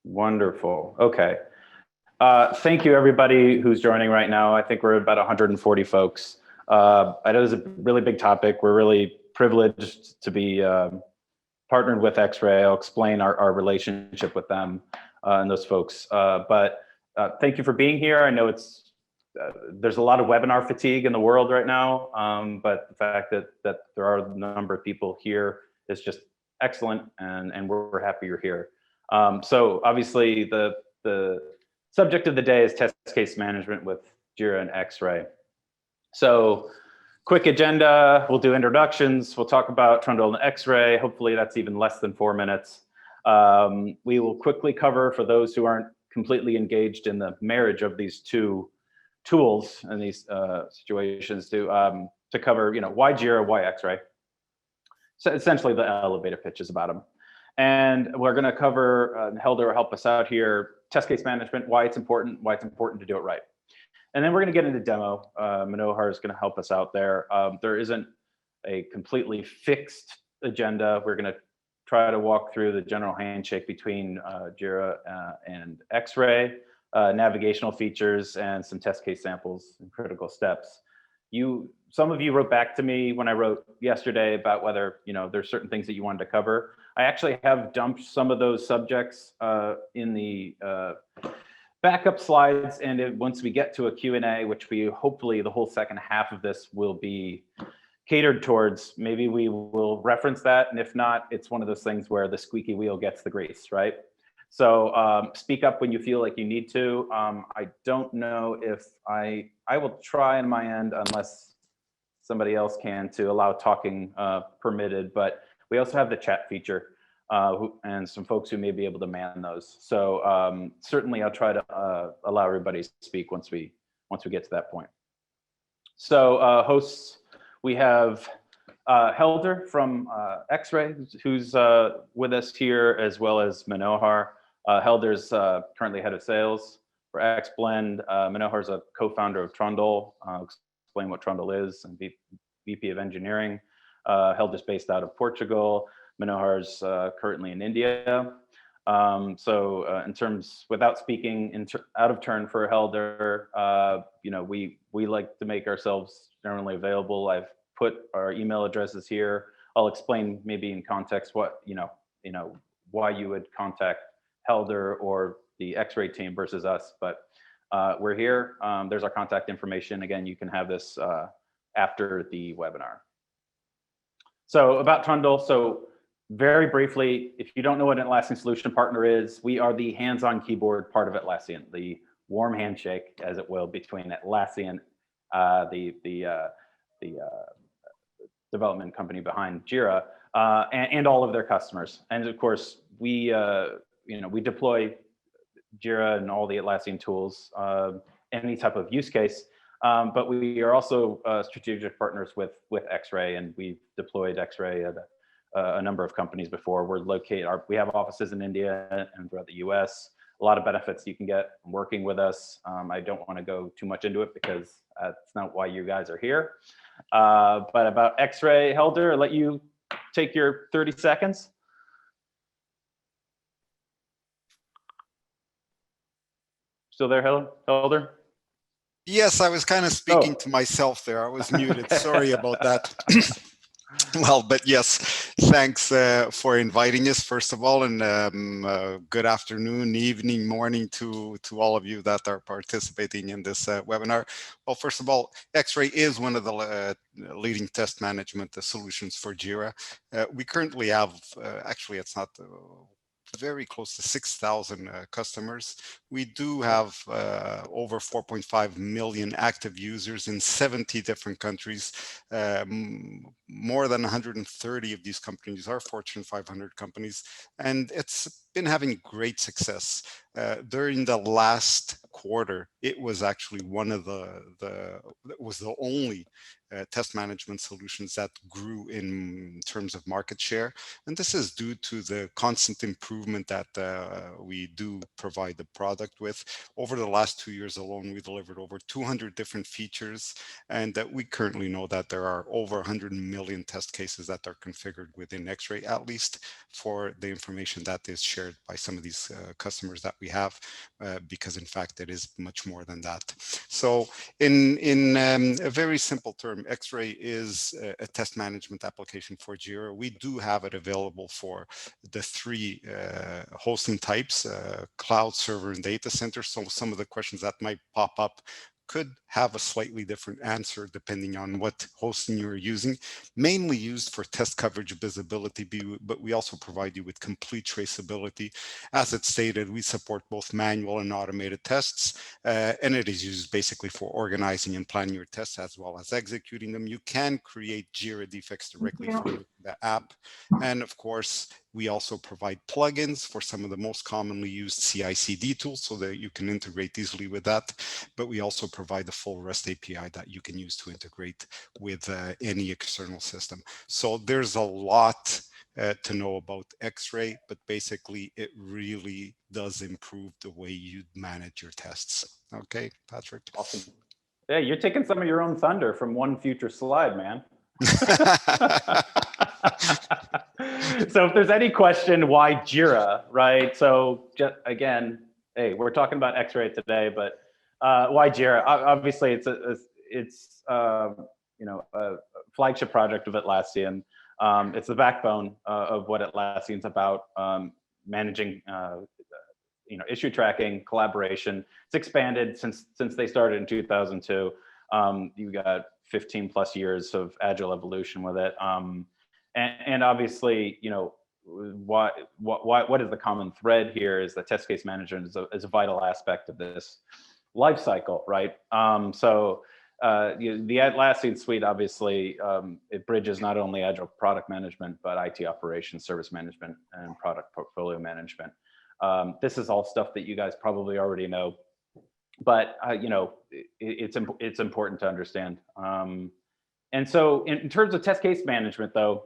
Wonderful. Okay. Thank you, everybody who's joining right now. I think we're about 140 folks. I know it's a really big topic. We're really privileged to be partnered with Xray. I'll explain our relationship with them and those folks. But thank you for being here. I know it's there's a lot of webinar fatigue in the world right now, but the fact that there are a number of people here is just excellent, and we're happy you're here. So obviously the subject of the day is test case management with Jira and Xray. So quick agenda, we'll do introductions, we'll talk about Trundl and Xray. Hopefully that's even less than 4 minutes. We will quickly cover, for those who aren't completely engaged in the marriage of these two tools and these situations, to cover, why Jira, why Xray. So essentially the elevator pitch is about them. And we're going to cover, Helder will help us out here, test case management, why it's important to do it right. And then we're going to get into demo. Manohar is going to help us out there. There isn't a completely fixed agenda. We're going to try to walk through the general handshake between Jira and Xray, navigational features, and some test case samples and critical steps. Some of you wrote back to me when I wrote yesterday about whether there's certain things that you wanted to cover. I actually have dumped some of those subjects in the backup slides, and once we get to a Q&A, which we hopefully the whole second half of this will be catered towards, maybe we will reference that, and if not, it's one of those things where the squeaky wheel gets the grease, right? So speak up when you feel like you need to. I don't know if I will try on my end, unless somebody else can, to allow talking permitted, but we also have the chat feature and some folks who may be able to man those. So certainly I'll try to allow everybody to speak once we get to that point. So hosts, we have Helder from Xray, who's with us here, as well as Manohar. Helder's currently head of sales for Xblend. Manohar's a co-founder of Trundl. Explain what Trundl is, and VP of engineering. Helder's based out of Portugal. Manohar's currently in India. So in terms, without speaking out of turn for Helder, we like to make ourselves generally available. I've put our email addresses here. I'll explain maybe in context what, why you would contact Helder or the Xray team versus us, but we're here. There's our contact information. Again, you can have this after the webinar. So about Trundl, so very briefly, if you don't know what an Atlassian solution partner is, we are the hands-on keyboard part of Atlassian, the warm handshake, as it will, between Atlassian, the development company behind Jira, and all of their customers. And of course, we deploy Jira and all the Atlassian tools, any type of use case. But we are also strategic partners with Xray, and we've deployed Xray at a number of companies before. We have offices in India and throughout the US. A lot of benefits you can get from working with us. I don't want to go too much into it because that's not why you guys are here. But about Xray, Helder, I'll let you take your 30 seconds. Still there, Helder? Yes, I was kind of speaking to myself there. I was muted. Sorry about that. Well, but yes, thanks for inviting us, first of all, and good afternoon, evening, morning to all of you that are participating in this webinar. Well, first of all, Xray is one of the leading test management solutions for Jira. We currently have, actually, it's not very close to 6,000 customers. We do have over 4.5 million active users in 70 different countries. More than 130 of these companies are Fortune 500 companies, and it's been having great success. During the last quarter, it was actually one of the only test management solutions that grew in terms of market share. And this is due to the constant improvement that we do provide the product with. Over the last 2 years alone, we delivered over 200 different features, and that we currently know that there are over 100 million test cases that are configured within Xray, at least for the information that is shared by some of these customers that we have, because in fact it is much more than that. So in a very simple term, Xray is a test management application for Jira. We do have it available for the three hosting types, cloud, server, and data center. So some of the questions that might pop up could have a slightly different answer depending on what hosting you're using. Mainly used for test coverage visibility, but we also provide you with complete traceability. As it's stated, we support both manual and automated tests, and it is used basically for organizing and planning your tests as well as executing them. You can create Jira defects directly from the app. And of course, we also provide plugins for some of the most commonly used CI/CD tools so that you can integrate easily with that. But we also provide the full REST API that you can use to integrate with any external system. So there's a lot to know about Xray, but basically it really does improve the way you manage your tests. Okay, Patrick? Awesome. Yeah, you're taking some of your own thunder from one future slide, man. So if there's any question why Jira, right? So just, again, hey, we're talking about Xray today, but why Jira? Obviously, it's you know, a flagship project of Atlassian. It's the backbone of what Atlassian's about, managing you know, issue tracking, collaboration. It's expanded since they started in 2002. You got 15 plus years of agile evolution with it. And obviously, you know, what is the common thread here is that test case management is a vital aspect of this life cycle, right? So the Atlassian suite, obviously, it bridges not only agile product management, but IT operations, service management, and product portfolio management. This is all stuff that you guys probably already know, but you know, it's important to understand. And so in terms of test case management, though,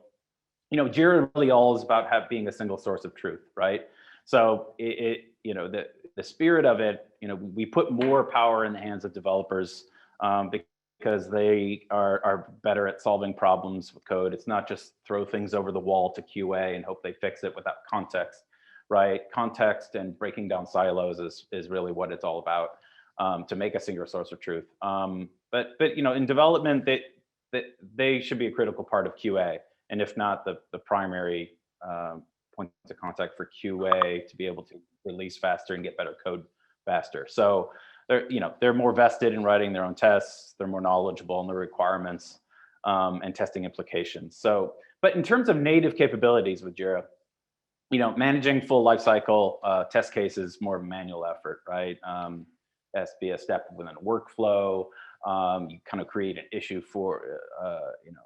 you know, Jira really all is about being a single source of truth, right? So you know, the spirit of it, you know, we put more power in the hands of developers because they are better at solving problems with code. It's not just throw things over the wall to QA and hope they fix it without context, right? Context and breaking down silos is really what it's all about, to make a single source of truth. But you know, in development, they should be a critical part of QA, and if not the primary point of contact for QA to be able to release faster and get better code faster. So they're more vested in writing their own tests. They're more knowledgeable in the requirements and testing implications. So, but in terms of native capabilities with Jira, you know, managing full lifecycle test cases is more of a manual effort, right? Has to be a step within a workflow. You kind of create an issue for you know,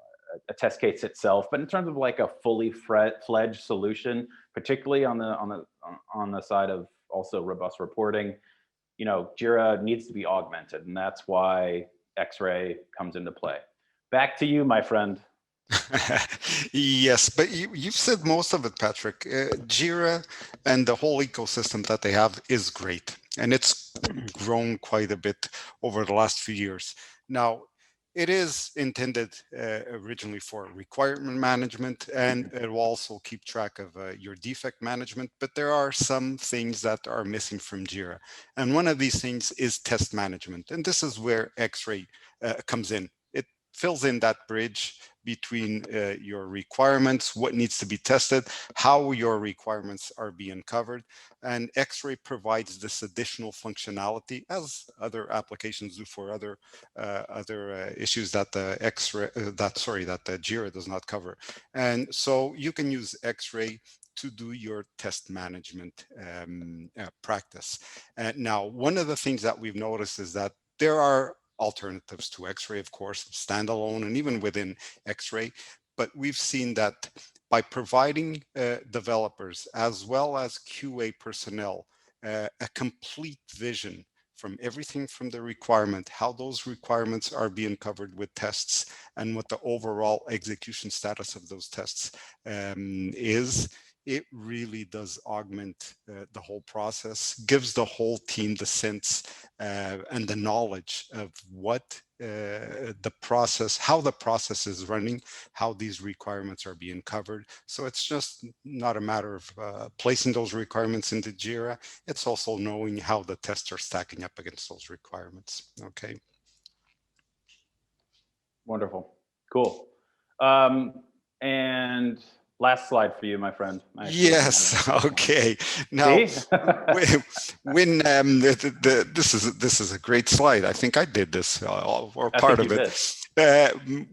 a test case itself. But in terms of like a fully fledged solution, particularly on the side of also robust reporting, you know, Jira needs to be augmented, and that's why Xray comes into play. Back to you, my friend. Yes, but you've said most of it, Patrick. Jira and the whole ecosystem that they have is great, and it's grown quite a bit over the last few years. Now, it is intended originally for requirement management, and it will also keep track of your defect management, but there are some things that are missing from Jira. And one of these things is test management, and this is where Xray comes in. It fills in that bridge between your requirements, what needs to be tested, how your requirements are being covered. And Xray provides this additional functionality, as other applications do for other issues that the Jira does not cover. And so you can use Xray to do your test management practice. Now, one of the things that we've noticed is that there are alternatives to Xray, of course, standalone and even within Xray. But we've seen that by providing developers as well as QA personnel a complete vision from everything from the requirement, how those requirements are being covered with tests, and what the overall execution status of those tests is. It really does augment the whole process, gives the whole team the sense and the knowledge of what the process, how the process is running, how these requirements are being covered. So it's just not a matter of placing those requirements into Jira. It's also knowing how the tests are stacking up against those requirements. Okay. Wonderful. Cool. And last slide for you, my friend. Yes. Okay. Now, when this is a great slide. I think I did this or part of it.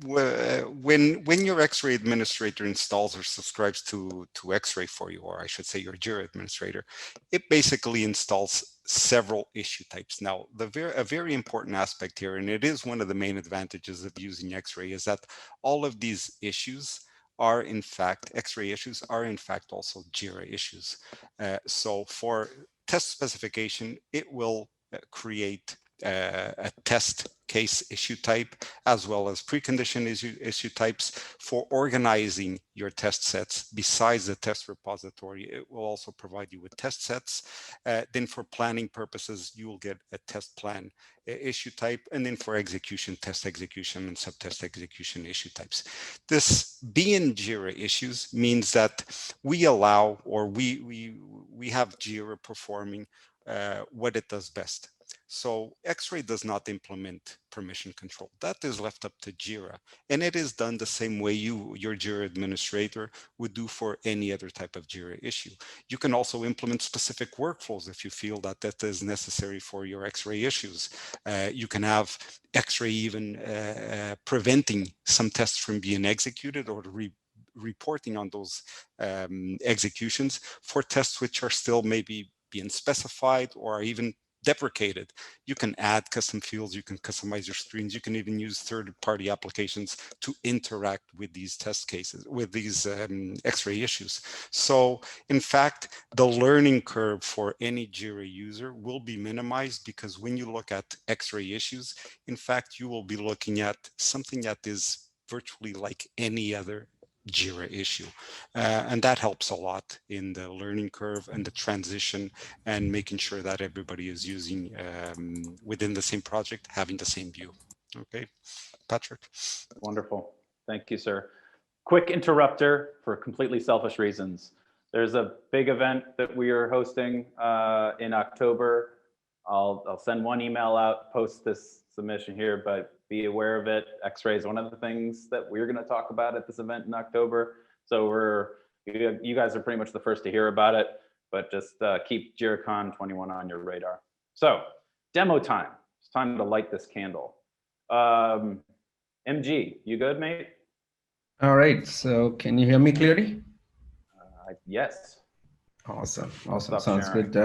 When your Xray administrator installs or subscribes to Xray for you, or I should say your Jira administrator, it basically installs several issue types. Now, a very important aspect here, and it is one of the main advantages of using Xray, is that all of these issues are in fact, Xray issues are in fact also Jira issues. So for test specification, it will create a test case issue type, as well as precondition issue types. For organizing your test sets besides the test repository, it will also provide you with test sets. Then for planning purposes, you will get a test plan issue type, and then for execution, test execution and subtest execution issue types. This being Jira issues means that we allow, or we have Jira performing what it does best. So Xray does not implement permission control. That is left up to Jira, and it is done the same way your Jira administrator would do for any other type of Jira issue. You can also implement specific workflows if you feel that that is necessary for your Xray issues. You can have Xray even preventing some tests from being executed, or reporting on those executions for tests which are still maybe being specified or are even deprecated. You can add custom fields, you can customize your screens, you can even use third-party applications to interact with these test cases, with these Xray issues. So in fact, the learning curve for any Jira user will be minimized, because when you look at Xray issues, in fact, you will be looking at something that is virtually like any other Jira issue. And that helps a lot in the learning curve and the transition, and making sure that everybody is using within the same project, having the same view. Okay, Patrick. Wonderful. Thank you, sir. Quick interrupter for completely selfish reasons. There's a big event that we are hosting in October. I'll send one email out, post this submission here, but be aware of it. Xray is one of the things that we're going to talk about at this event in October. So you guys are pretty much the first to hear about it, but just keep JIRACON 21 on your radar. So demo time. It's time to light this candle. MG, you good, mate? All right. So can you hear me clearly? Yes. Awesome. Sounds good.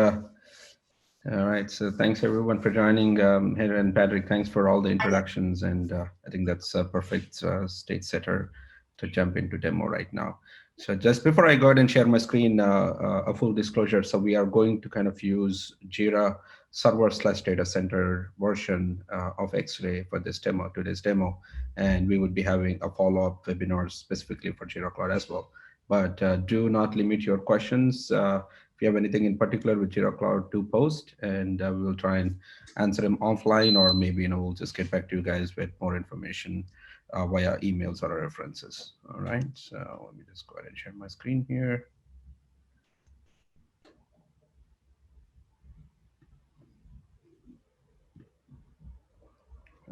All right. So thanks everyone for joining. Heather and Patrick, thanks for all the introductions. And I think that's a perfect stage setter to jump into demo right now. So just before I go ahead and share my screen, a full disclosure. So we are going to kind of use Jira server/data center version of Xray for this demo, today's demo. And we would be having a follow-up webinar specifically for Jira Cloud as well. But do not limit your questions. If you have anything in particular with Jira Cloud, to post, and we will try and answer them offline, or maybe we'll just get back to you guys with more information via emails or references. All right, so let me just go ahead and share my screen here.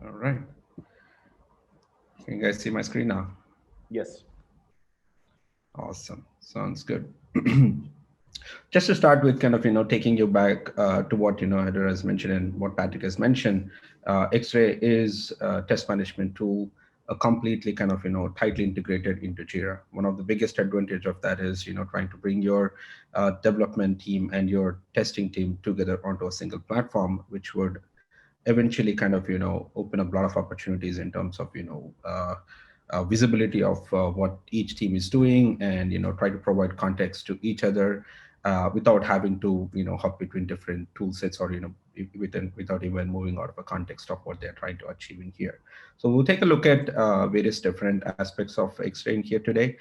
All right, can you guys see my screen now? Yes. Awesome, sounds good. Just to start with, kind of taking you back to what Heather has mentioned and what Patrick has mentioned, Xray is a test management tool, a completely kind of tightly integrated into Jira. One of the biggest advantage of that is trying to bring your development team and your testing team together onto a single platform, which would eventually kind of open up a lot of opportunities in terms of visibility of what each team is doing, and try to provide context to each other, without having to, hop between different tool sets or, without even moving out of a context of what they're trying to achieve in here. So we'll take a look at various different aspects of Xray in here today.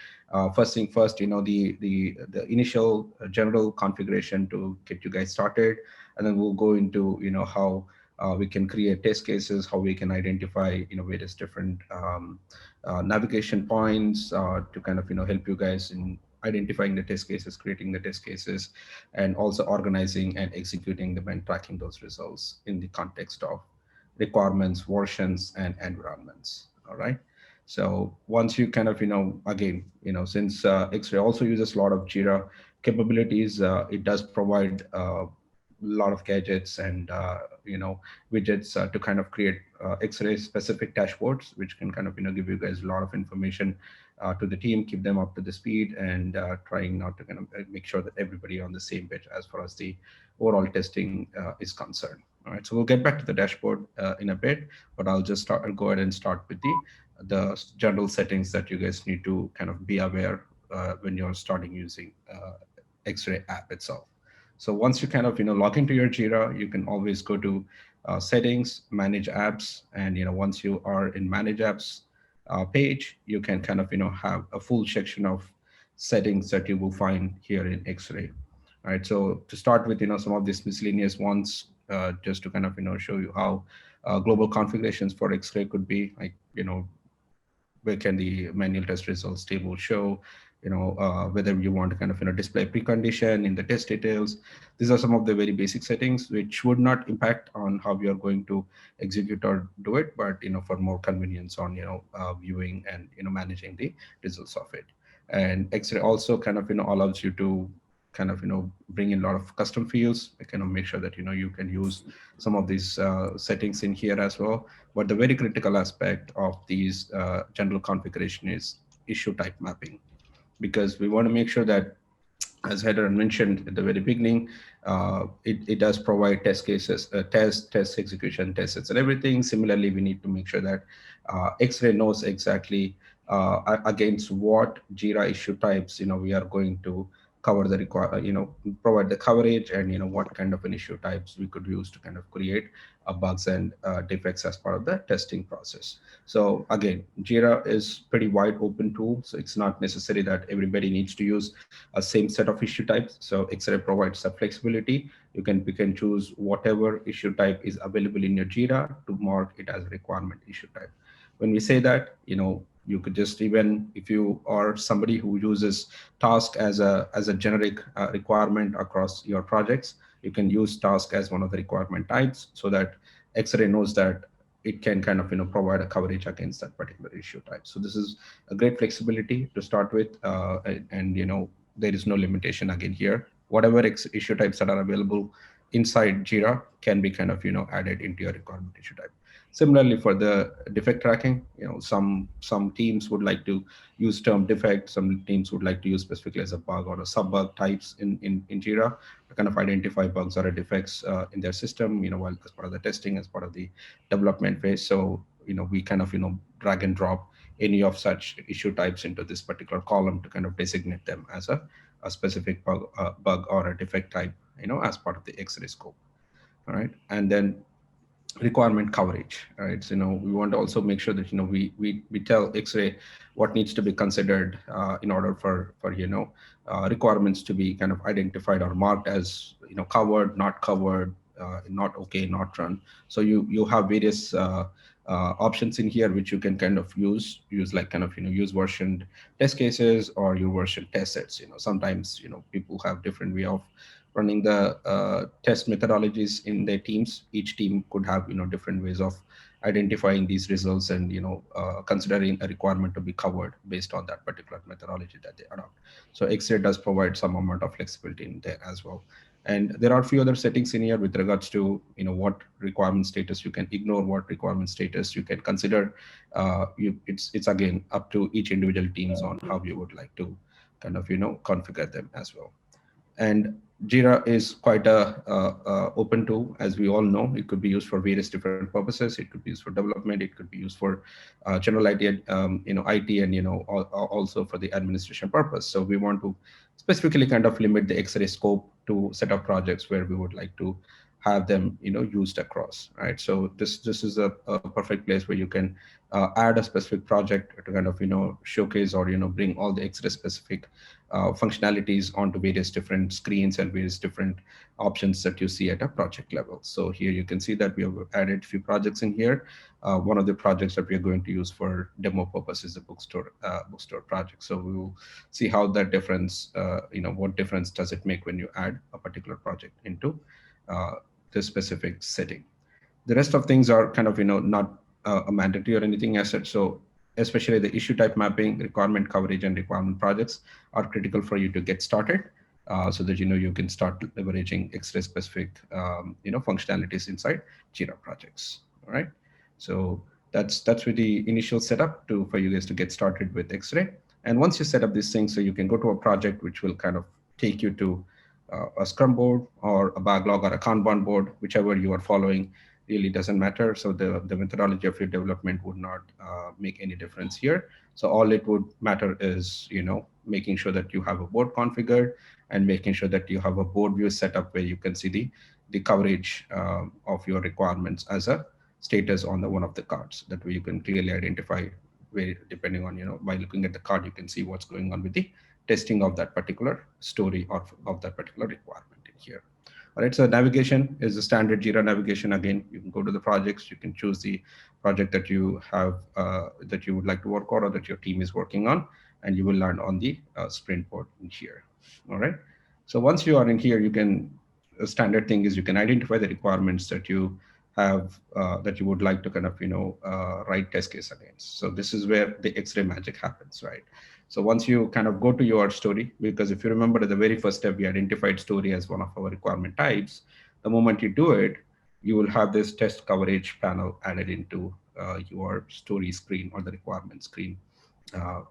First thing first, the initial general configuration to get you guys started, and then we'll go into, how we can create test cases, how we can identify, various different navigation points to kind of, help you guys in identifying the test cases, creating the test cases, and also organizing and executing them and tracking those results in the context of requirements, versions, and environments. All right. So once you kind of, again, since Xray also uses a lot of Jira capabilities, it does provide a lot of gadgets and, widgets to kind of create Xray specific dashboards, which can kind of, give you guys a lot of information to the team, keep them up to the speed, and trying not to kind of make sure that everybody on the same page as far as the overall testing is concerned. All right, so we'll get back to the dashboard in a bit, but I'll go ahead and start with the general settings that you guys need to kind of be aware when you're starting using Xray app itself. So once you kind of log into your Jira, you can always go to settings, manage apps, and once you are in manage apps page, you can kind of have a full section of settings that you will find here in Xray. All right. So to start with, some of these miscellaneous ones, just to kind of show you how global configurations for Xray could be, like where can the manual test results table show, whether you want to kind of display precondition in the test details. These are some of the very basic settings which would not impact on how you are going to execute or do it, but for more convenience on viewing and managing the results of it. And Xray also kind of allows you to kind of bring in a lot of custom fields. I kind of make sure that you can use some of these settings in here as well. But the very critical aspect of these general configuration is issue type mapping, because we want to make sure that, as Heather mentioned at the very beginning, it does provide test cases, test execution, test sets, and everything. Similarly, we need to make sure that Xray knows exactly against what Jira issue types we are going to cover the provide the coverage, and what kind of an issue types we could use to kind of create bugs and defects as part of the testing process. So again, Jira is pretty wide open tool, so it's not necessary that everybody needs to use a same set of issue types. So Xray provides some flexibility. You can pick and choose whatever issue type is available in your Jira to mark it as a requirement issue type. When we say that, you could just, even if you are somebody who uses task as a generic requirement across your projects, you can use task as one of the requirement types, so that Xray knows that it can kind of provide a coverage against that particular issue type. So this is a great flexibility to start with, and there is no limitation again here. Whatever issue types that are available inside Jira can be kind of added into your requirement issue type. Similarly, for the defect tracking, some teams would like to use term defect, some teams would like to use specifically as a bug or a sub-bug types in Jira to kind of identify bugs or defects in their system, while as part of the testing, as part of the development phase. So, we kind of, drag and drop any of such issue types into this particular column to kind of designate them as a specific bug or a defect type, as part of the Xray scope. All right. And then requirement coverage, right? So, we want to also make sure that, we tell Xray what needs to be considered in order for requirements to be kind of identified or marked as, covered, not covered, not okay, not run. So you have various options in here, which you can kind of use like kind of, use versioned test cases or your version test sets. Sometimes, people have different way of running the test methodologies in their teams. Each team could have different ways of identifying these results and considering a requirement to be covered based on that particular methodology that they adopt. So Xray does provide some amount of flexibility in there as well. And there are a few other settings in here with regards to what requirement status you can ignore, what requirement status you can consider. It's again up to each individual teams on how you would like to kind of configure them as well. And Jira is quite a open tool, as we all know. It could be used for various different purposes. It could be used for development. It could be used for general IT, IT, and also for the administration purpose. So we want to specifically kind of limit the Xray scope to set up projects where we would like to have them used across, right? So this is a perfect place where you can add a specific project to kind of showcase or bring all the Xray specific functionalities onto various different screens and various different options that you see at a project level. So here you can see that we have added a few projects in here. One of the projects that we are going to use for demo purpose is the bookstore project. So we will see how that difference, what difference does it make when you add a particular project into this specific setting. The rest of things are kind of not a mandatory or anything as such. So especially the issue type mapping, requirement coverage, and requirement projects are critical for you to get started, so that you can start leveraging Xray specific functionalities inside Jira projects. All right. So that's with the initial setup for you guys to get started with Xray. And once you set up these things, so you can go to a project which will kind of take you to a Scrum board or a backlog or a Kanban board, whichever you are following. Really doesn't matter. So the methodology of your development would not make any difference here. So all it would matter is making sure that you have a board configured and making sure that you have a board view set up where you can see the coverage of your requirements as a status on one of the cards. That way you can clearly identify where, depending on by looking at the card, you can see what's going on with the testing of that particular story or of that particular requirement in here. All right, so navigation is a standard Jira navigation. Again, you can go to the projects, you can choose the project that you have, that you would like to work on or that your team is working on, and you will land on the sprint board in here. All right, so once you are in here, you can, a standard thing is you can identify the requirements that you have, that you would like to kind of, write test case against. So this is where the Xray magic happens, right? So once you kind of go to your story, because if you remember at the very first step, we identified story as one of our requirement types. The moment you do it, you will have this test coverage panel added into your story screen or the requirement screen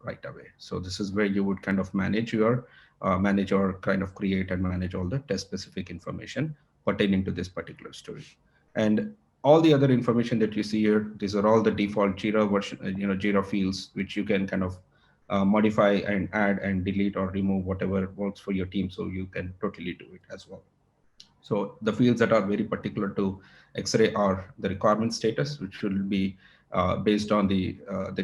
right away. So this is where you would kind of manage or kind of create and manage all the test specific information pertaining to this particular story. And all the other information that you see here, these are all the default Jira version, Jira fields, which you can kind of modify and add and delete or remove whatever works for your team. So you can totally do it as well. So the fields that are very particular to Xray are the requirement status, which will be based on the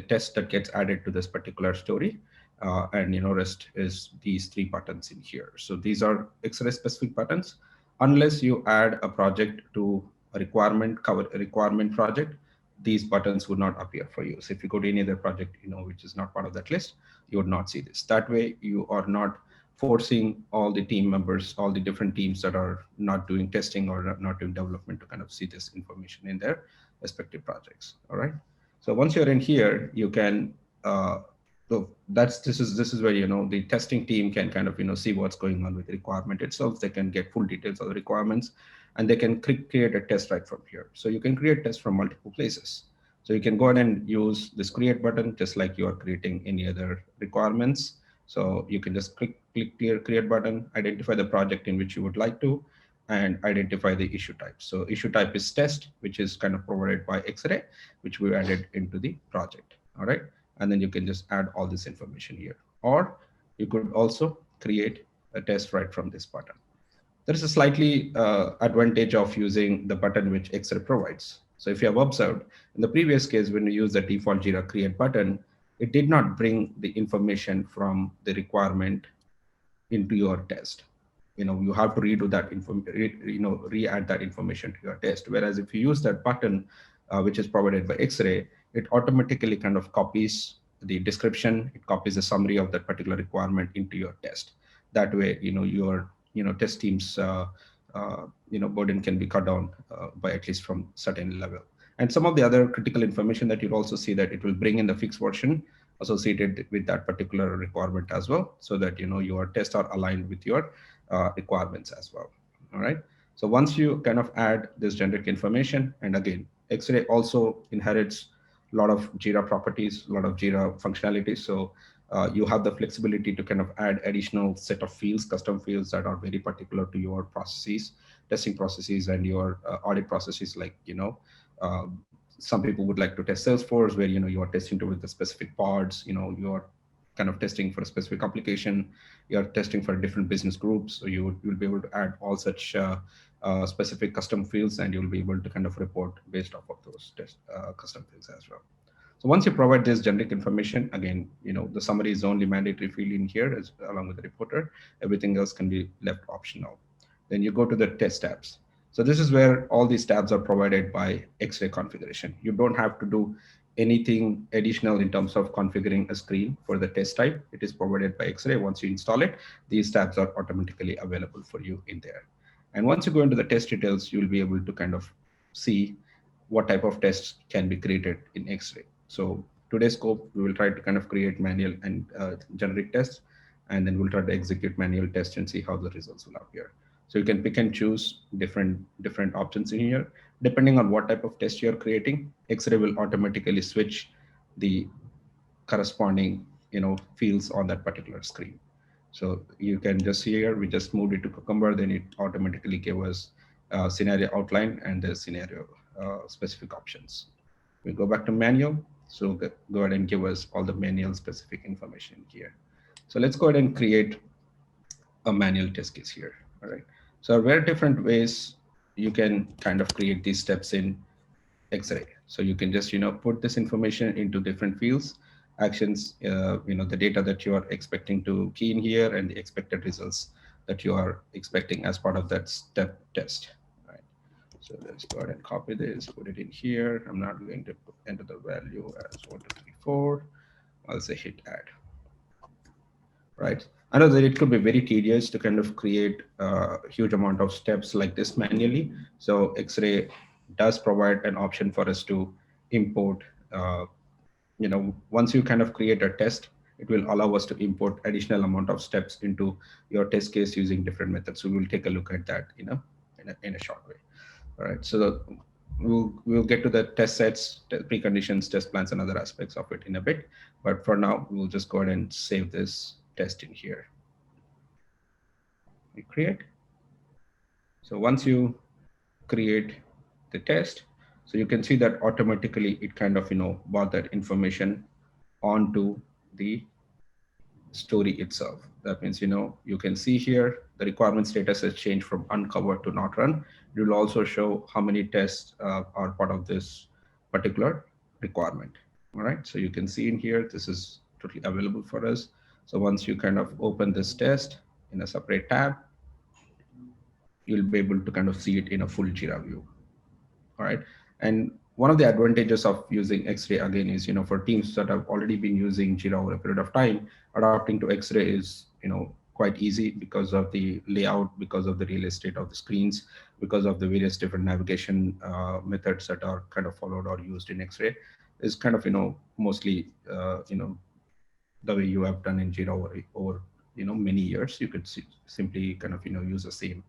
test that gets added to this particular story. And rest is these three buttons in here. So these are Xray specific buttons. Unless you add a project to a requirement project, these buttons would not appear for you. So if you go to any other project, which is not part of that list, you would not see this. That way, you are not forcing all the team members, all the different teams that are not doing testing or not doing development to kind of see this information in their respective projects. All right. So once you're in here, you can. So this is where the testing team can kind of see what's going on with the requirement itself. They can get full details of the requirements, and they can create a test right from here. So you can create tests from multiple places. So you can go ahead and use this create button just like you are creating any other requirements. So you can just click create button, identify the project in which you would like to, and identify the issue type. So issue type is test, which is kind of provided by Xray, which we added into the project. All right. And then you can just add all this information here. Or you could also create a test right from this button. There is a slightly advantage of using the button which Xray provides. So if you have observed, in the previous case, when you use the default Jira create button, it did not bring the information from the requirement into your test. You have to redo that re-add that information to your test. Whereas if you use that button, which is provided by Xray, it automatically kind of copies the description, it copies the summary of that particular requirement into your test. That way, your test teams burden can be cut down by at least from certain level. And some of the other critical information that you'll also see that it will bring in the fixed version associated with that particular requirement as well, so that your tests are aligned with your requirements as well. All right. So once you kind of add this generic information, and again, Xray also inherits a lot of Jira properties, a lot of Jira functionalities. So you have the flexibility to kind of add additional set of fields, custom fields that are very particular to your processes, testing processes, and your audit processes. Like, some people would like to test Salesforce, where, you are testing with the specific pods, you are kind of testing for a specific application, you're testing for different business groups. So you'll be able to add all such specific custom fields, and you'll be able to kind of report based off of those custom fields as well. So once you provide this generic information, again, the summary is the only mandatory field in here, along with the reporter. Everything else can be left optional. Then you go to the test tabs. So this is where all these tabs are provided by Xray configuration. You don't have to do anything additional in terms of configuring a screen for the test type. It is provided by Xray. Once you install it, these tabs are automatically available for you in there. And once you go into the test details, you'll be able to kind of see what type of tests can be created in Xray. So today's scope, we will try to kind of create manual and generic tests, and then we'll try to execute manual tests and see how the results will appear. So you can pick and choose different options in here. Depending on what type of test you're creating, Xray will automatically switch the corresponding fields on that particular screen. So you can just see here, we just moved it to Cucumber, then it automatically gave us a scenario outline and the scenario specific options. We go back to manual. So go ahead and give us all the manual specific information here. So let's go ahead and create a manual test case here. All right. So there are different ways you can kind of create these steps in Xray. So you can just put this information into different fields, actions, the data that you are expecting to key in here, and the expected results that you are expecting as part of that step test. All right. So let's go ahead and copy this, put it in here. I'm not going to enter the value as 1, 2, 3, 4. I'll say hit add. Right. I know that it could be very tedious to kind of create a huge amount of steps like this manually. So Xray does provide an option for us to import, once you kind of create a test, it will allow us to import additional amount of steps into your test case using different methods. So we'll take a look at that in a short way. All right. So we'll get to the test sets, preconditions, test plans, and other aspects of it in a bit. But for now, we'll just go ahead and save this test in here. We create. So once you create the test, so you can see that automatically it kind of brought that information onto the story itself. That means you can see here the requirement status has changed from uncovered to not run. It will also show how many tests are part of this particular requirement. All right. So you can see in here, this is totally available for us. So once you kind of open this test in a separate tab, you'll be able to kind of see it in a full Jira view. All right. And one of the advantages of using Xray again is, for teams that have already been using Jira over a period of time, adapting to Xray is, quite easy because of the layout, because of the real estate of the screens, because of the various different navigation methods that are kind of followed or used in Xray. Is kind of, mostly, the way you have done in Jira over many years. You could simply kind of use the same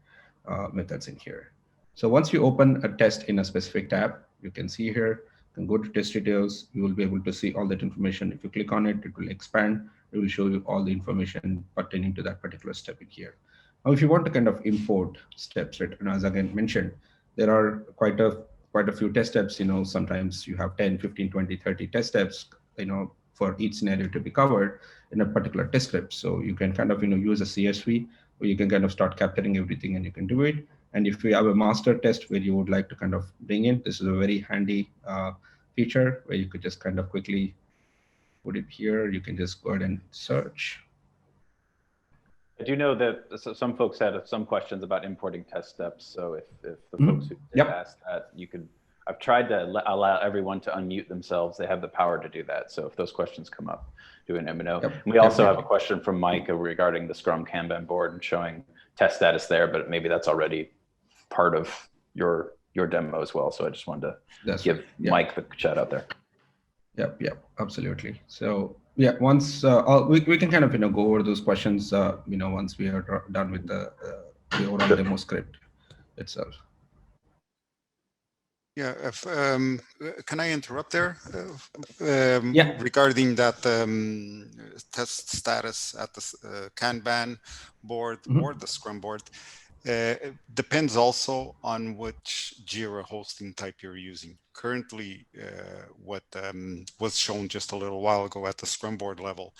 methods in here. So once you open a test in a specific tab, you can see here, you can go to test details. You will be able to see all that information. If you click on it, it will expand. It will show you all the information pertaining to that particular step in here. Now, if you want to kind of import steps, right, and as again mentioned, there are quite a few test steps. Sometimes you have 10, 15, 20, 30 test steps, for each scenario to be covered in a particular test script. So you can kind of use a CSV where you can kind of start capturing everything and you can do it. And if you have a master test where you would like to kind of bring in, this is a very handy feature where you could just kind of quickly put it here. You can just go ahead and search. I do know that some folks had some questions about importing test steps. So if the folks who did ask that, you could, I've tried to allow everyone to unmute themselves. They have the power to do that. So if those questions come up, do an M&O. We also have a question from Mike regarding the Scrum Kanban board and showing test status there, but maybe that's already part of your demo as well. So I just wanted to give Mike the shout out there. Yep, absolutely. So yeah, once we can kind of go over those questions once we are done with the overall demo script itself. Yeah, can I interrupt there? Yeah. Regarding that test status at the Kanban board or the Scrum board, it depends also on which Jira hosting type you're using. Currently, what was shown just a little while ago at the Scrum board level,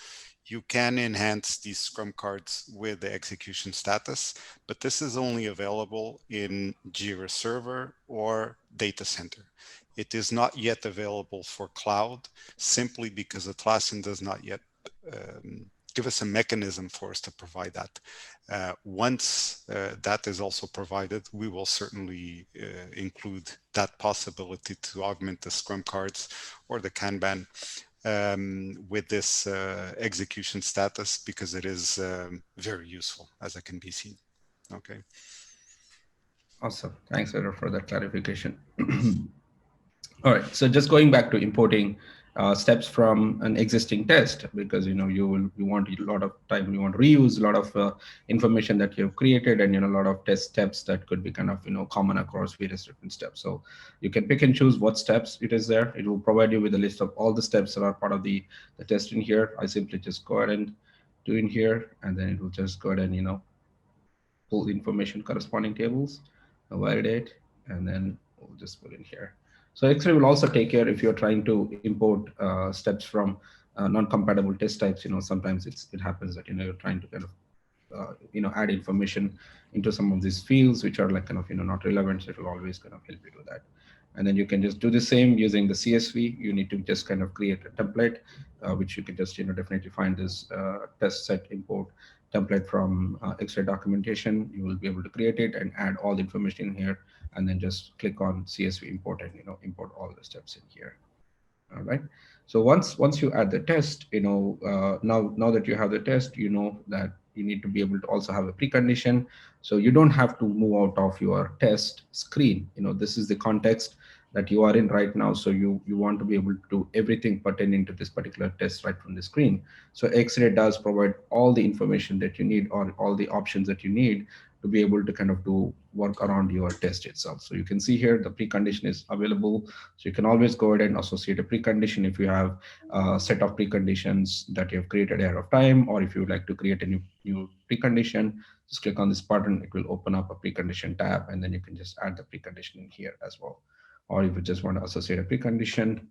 you can enhance these Scrum cards with the execution status, but this is only available in Jira Server or Data Center. It is not yet available for cloud, simply because Atlassian does not yet give us a mechanism for us to provide that. Once that is also provided, we will certainly include that possibility to augment the Scrum cards or the Kanban with this execution status, because it is very useful, as it can be seen. Okay. Awesome. Thanks, Pedro, for that clarification. All right. So just going back to importing steps from an existing test, because you want a lot of time, you want to reuse a lot of information that you've created, and a lot of test steps that could be kind of common across various different steps. So you can pick and choose what steps it is there. It will provide you with a list of all the steps that are part of the test in here. I simply just go ahead and do in here, and then it will just go ahead and pull the information corresponding tables, validate, and then we'll just put in here. So Xray will also take care if you're trying to import steps from non-compatible test types. Sometimes it happens that you're trying to kind of add information into some of these fields which are like kind of not relevant. So it will always kind of help you do that. And then you can just do the same using the CSV. You need to just kind of create a template, which you can just definitely find this test set import template from Xray documentation. You will be able to create it and add all the information in here, and then just click on CSV import and import all the steps in here. All right. So once you add the test, now that you have the test, that you need to be able to also have a precondition. So you don't have to move out of your test screen. This is the context that you are in right now. So you want to be able to do everything pertaining to this particular test right from the screen. So Xray does provide all the information that you need, or all the options that you need to be able to kind of do work around your test itself. So you can see here the precondition is available. So you can always go ahead and associate a precondition if you have a set of preconditions that you have created ahead of time, or if you would like to create a new precondition, just click on this button. It will open up a precondition tab, and then you can just add the precondition in here as well. Or if you just want to associate a precondition,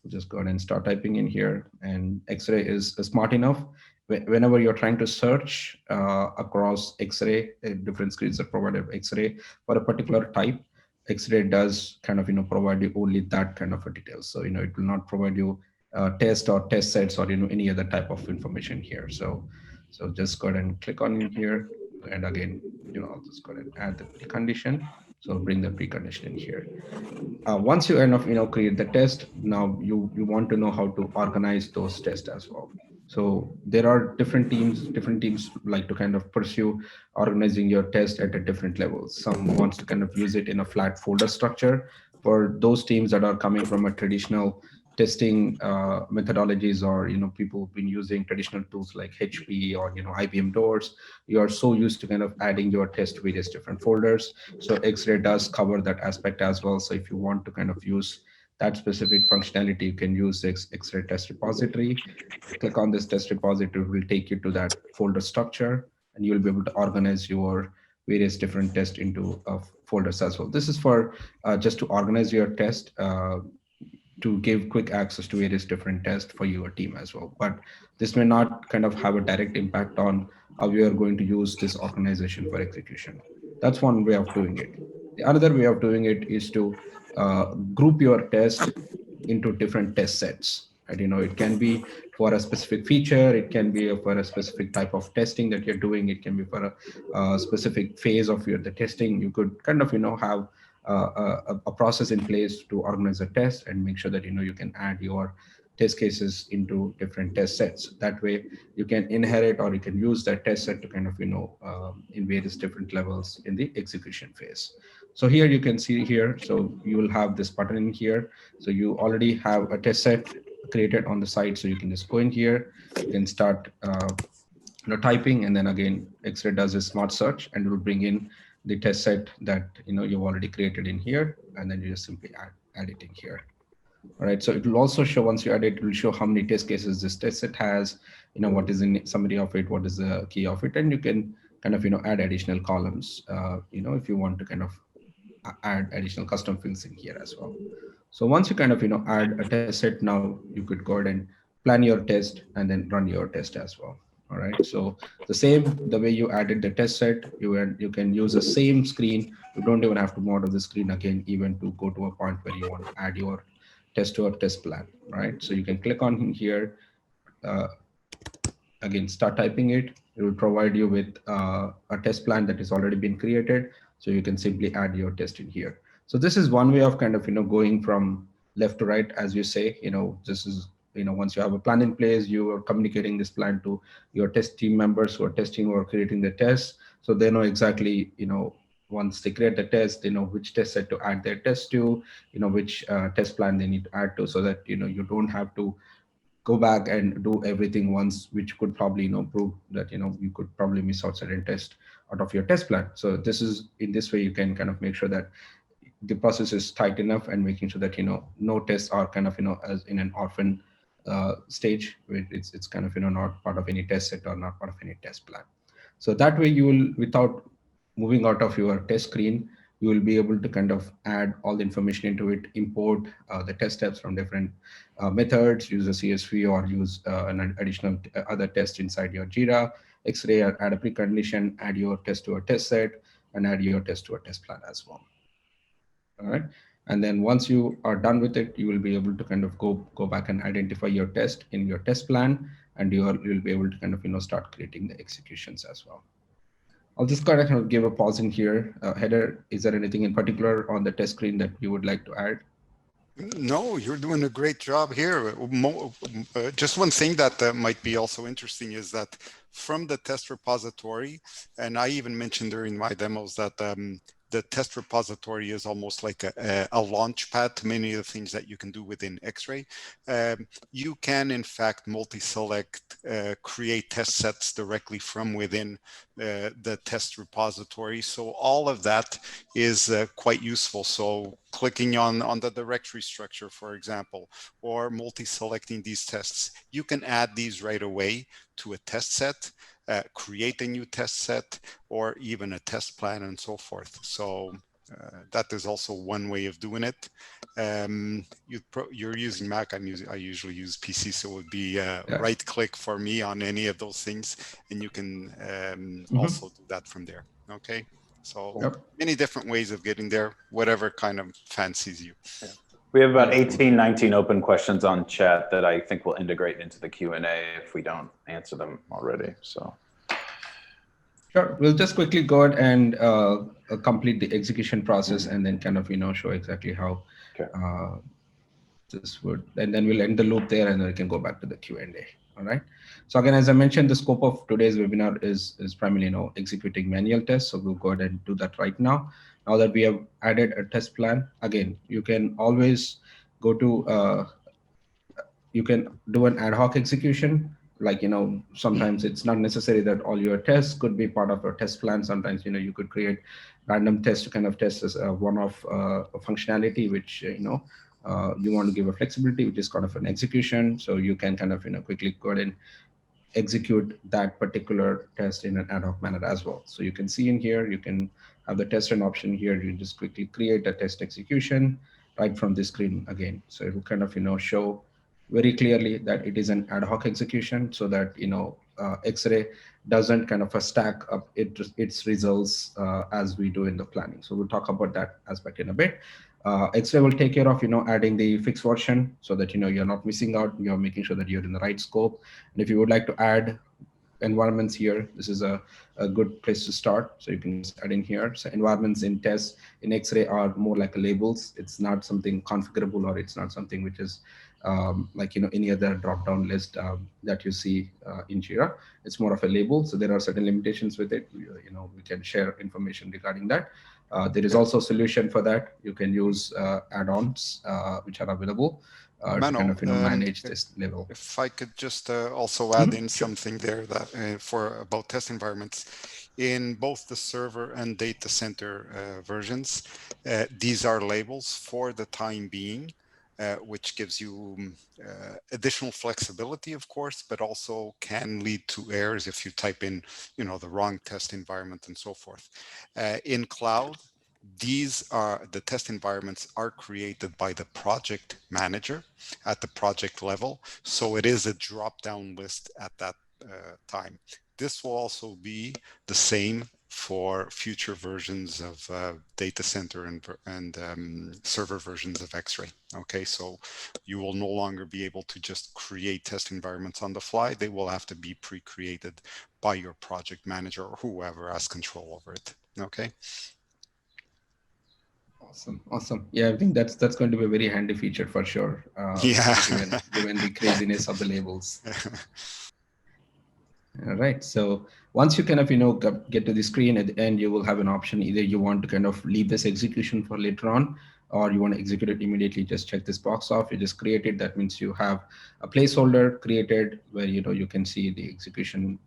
we'll just go ahead and start typing in here. And Xray is smart enough. Whenever you're trying to search across Xray, different screens that provided Xray for a particular type, Xray does kind of provide you only that kind of a detail. So it will not provide you test or test sets or any other type of information here. So just go ahead and click on in here, and again I'll just go ahead and add the precondition. So bring the precondition in here. Once you create the test, now you want to know how to organize those tests as well. So there are different teams like to kind of pursue organizing your test at a different levels. Some wants to kind of use it in a flat folder structure. For those teams that are coming from a traditional testing methodologies, or people who've been using traditional tools like HP or IBM doors, you are so used to kind of adding your test to various different folders. So Xray does cover that aspect as well. So if you want to kind of use that specific functionality, you can use Xray test repository. Click on this test repository, it will take you to that folder structure, and you'll be able to organize your various different tests into folders as well. This is for just to organize your test, to give quick access to various different tests for your team as well. But this may not kind of have a direct impact on how you are going to use this organization for execution. That's one way of doing it. The other way of doing it is to group your test into different test sets. And it can be for a specific feature, it can be for a specific type of testing that you're doing, it can be for a specific phase of the testing. You could kind of have a process in place to organize a test and make sure that you can add your test cases into different test sets. That way you can inherit, or you can use that test set to kind of in various different levels in the execution phase. So here you can see here, so you will have this button in here. So you already have a test set created on the site, so you can just go in here, you can start typing, and then again Xray does a smart search and it will bring in the test set that you've already created in here, and then you just simply add it in here. All right, so it will also show, once you add it, it will show how many test cases this test set has, what is in summary of it, what is the key of it, and you can kind of add additional columns, if you want to kind of add additional custom fields in here as well. So once you kind of add a test set, now you could go ahead and plan your test and then run your test as well. All right, so the way you added the test set, you can use the same screen. You don't even have to model the screen again, even to go to a point where you want to add your test to a test plan, right? So you can click on here, again, start typing it. It will provide you with a test plan that has already been created. So you can simply add your test in here. So this is one way of kind of, going from left to right, as you say. This is, once you have a plan in place, you are communicating this plan to your test team members who are testing or creating the test. So they know exactly, once they create the test, they know which test set to add their test to, which test plan they need to add to, so that, you don't have to go back and do everything once, which could probably, prove that, you could probably miss out certain tests out of your test plan. So this is, in this way, you can kind of make sure that the process is tight enough, and making sure that, no tests are kind of, as in an orphan stage, where it's kind of, not part of any test set or not part of any test plan. So that way you will, without moving out of your test screen, you will be able to kind of add all the information into it, import the test steps from different methods, use a CSV, or use an additional other test inside your Jira, Xray, or add a precondition, add your test to a test set, and add your test to a test plan as well. All right. And then once you are done with it, you will be able to kind of go back and identify your test in your test plan, and you'll be able to kind of, start creating the executions as well. I'll just kind of give a pause in here. Heather, is there anything in particular on the test screen that you would like to add? No, you're doing a great job here. Just one thing that might be also interesting is that from the test repository, and I even mentioned during my demos that the test repository is almost like a launch pad to many of the things that you can do within Xray. You can, in fact, multi-select, create test sets directly from within the test repository. So all of that is quite useful. So clicking on the directory structure, for example, or multi-selecting these tests, you can add these right away to a test set, create a new test set, or even a test plan, and so forth. So that is also one way of doing it. You're using Mac. I usually use PC, so it would be right click for me on any of those things, and you can also do that from there. Okay, so many different ways of getting there, whatever kind of fancies you. Yeah. We have about 18, 19 open questions on chat that I think will integrate into the Q&A if we don't answer them already. So, sure. We'll just quickly go ahead and complete the execution process, and then kind of show exactly how this would, and then we'll end the loop there, and then we can go back to the Q&A. All right. So again, as I mentioned, the scope of today's webinar is primarily executing manual tests. So we'll go ahead and do that right now. Now that we have added a test plan, again, you can always go to, you can do an ad hoc execution. Like, sometimes it's not necessary that all your tests could be part of a test plan. Sometimes, you could create random tests to kind of test as a one-off functionality, which, you want to give a flexibility, which is kind of an execution. So you can kind of, quickly go ahead and execute that particular test in an ad hoc manner as well. So you can see in here, you can have the test run option here. You just quickly create a test execution right from the screen again. So it will kind of, show very clearly that it is an ad hoc execution, so that, Xray doesn't kind of stack up its results as we do in the planning. So we'll talk about that aspect in a bit. Xray will take care of, adding the fixed version, so that, you're not missing out. You're making sure that you're in the right scope. And if you would like to add environments here, this is a good place to start. So you can just add in here. So environments in tests in Xray are more like labels. It's not something configurable, or it's not something which is like, any other drop-down list that you see in Jira. It's more of a label. So there are certain limitations with it. We can share information regarding that. There is also a solution for that. You can use add-ons which are available. to kind of manage this level. If I could just also add in something there that for about test environments, in both the server and data center versions, these are labels for the time being, which gives you additional flexibility, of course, but also can lead to errors if you type in, the wrong test environment and so forth. In cloud, these are the test environments are created by the project manager at the project level. So it is a drop-down list at that time. This will also be the same for future versions of data center and server versions of Xray. Okay, so you will no longer be able to just create test environments on the fly. They will have to be pre-created by your project manager or whoever has control over it. Okay. Awesome. Yeah, I think that's going to be a very handy feature for sure. Given the craziness of the labels. All right. So once you kind of get to the screen at the end, you will have an option. Either you want to kind of leave this execution for later on, or you want to execute it immediately. Just check this box off. You just create it. That means you have a placeholder created where you can see the execution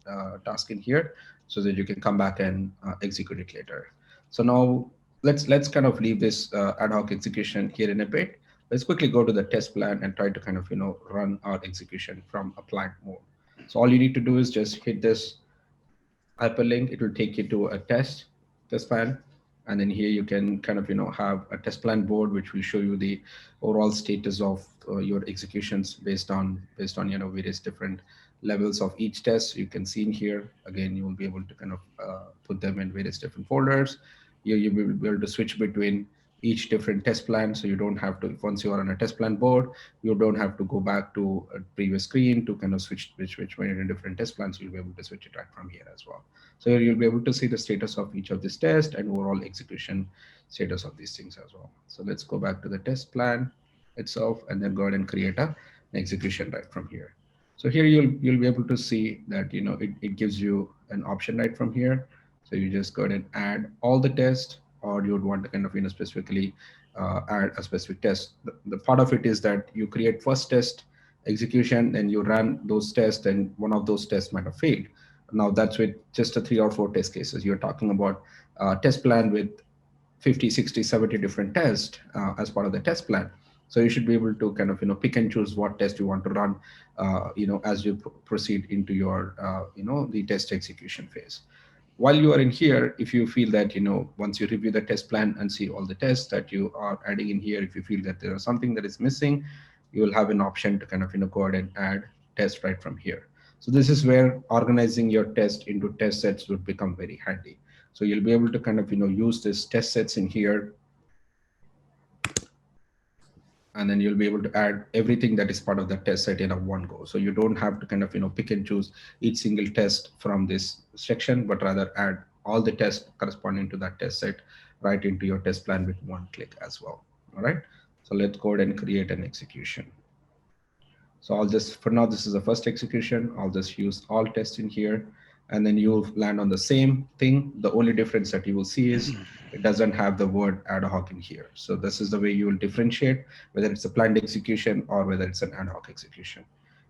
task in here, so that you can come back and execute it later. So now let's kind of leave this ad hoc execution here in a bit. Let's quickly go to the test plan and try to kind of run our execution from a plant mode. So all you need to do is just hit this hyperlink. It will take you to a test plan. And then here you can kind of, have a test plan board, which will show you the overall status of your executions based on, various different levels of each test. You can see in here, again, you will be able to kind of put them in various different folders. You will be able to switch between each different test plan. So you don't have to, once you are on a test plan board, you don't have to go back to a previous screen to kind of switch between different test plans. You'll be able to switch it right from here as well. So you'll be able to see the status of each of these tests and overall execution status of these things as well. So let's go back to the test plan itself and then go ahead and create an execution right from here. So here you'll be able to see that it gives you an option right from here. So you just go ahead and add all the tests, or you would want to kind of specifically add a specific test. The part of it is that you create first test execution, then you run those tests, and one of those tests might have failed. Now that's with just a 3 or 4 test cases. You're talking about a test plan with 50, 60, 70 different tests as part of the test plan. So you should be able to kind of pick and choose what test you want to run as you proceed into your the test execution phase. While you are in here, if you feel that once you review the test plan and see all the tests that you are adding in here, if you feel that there is something that is missing, you will have an option to kind of go ahead and add test right from here. So this is where organizing your test into test sets would become very handy. So you'll be able to kind of use this test sets in here, and then you'll be able to add everything that is part of the test set in a one go. So you don't have to kind of pick and choose each single test from this section, but rather add all the tests corresponding to that test set right into your test plan with one click as well. All right. So let's go ahead and create an execution. So I'll just, for now, this is the first execution. I'll just use all tests in here, and then you'll land on the same thing. The only difference that you will see is it doesn't have the word ad hoc in here. So this is the way you will differentiate whether it's a planned execution or whether it's an ad hoc execution.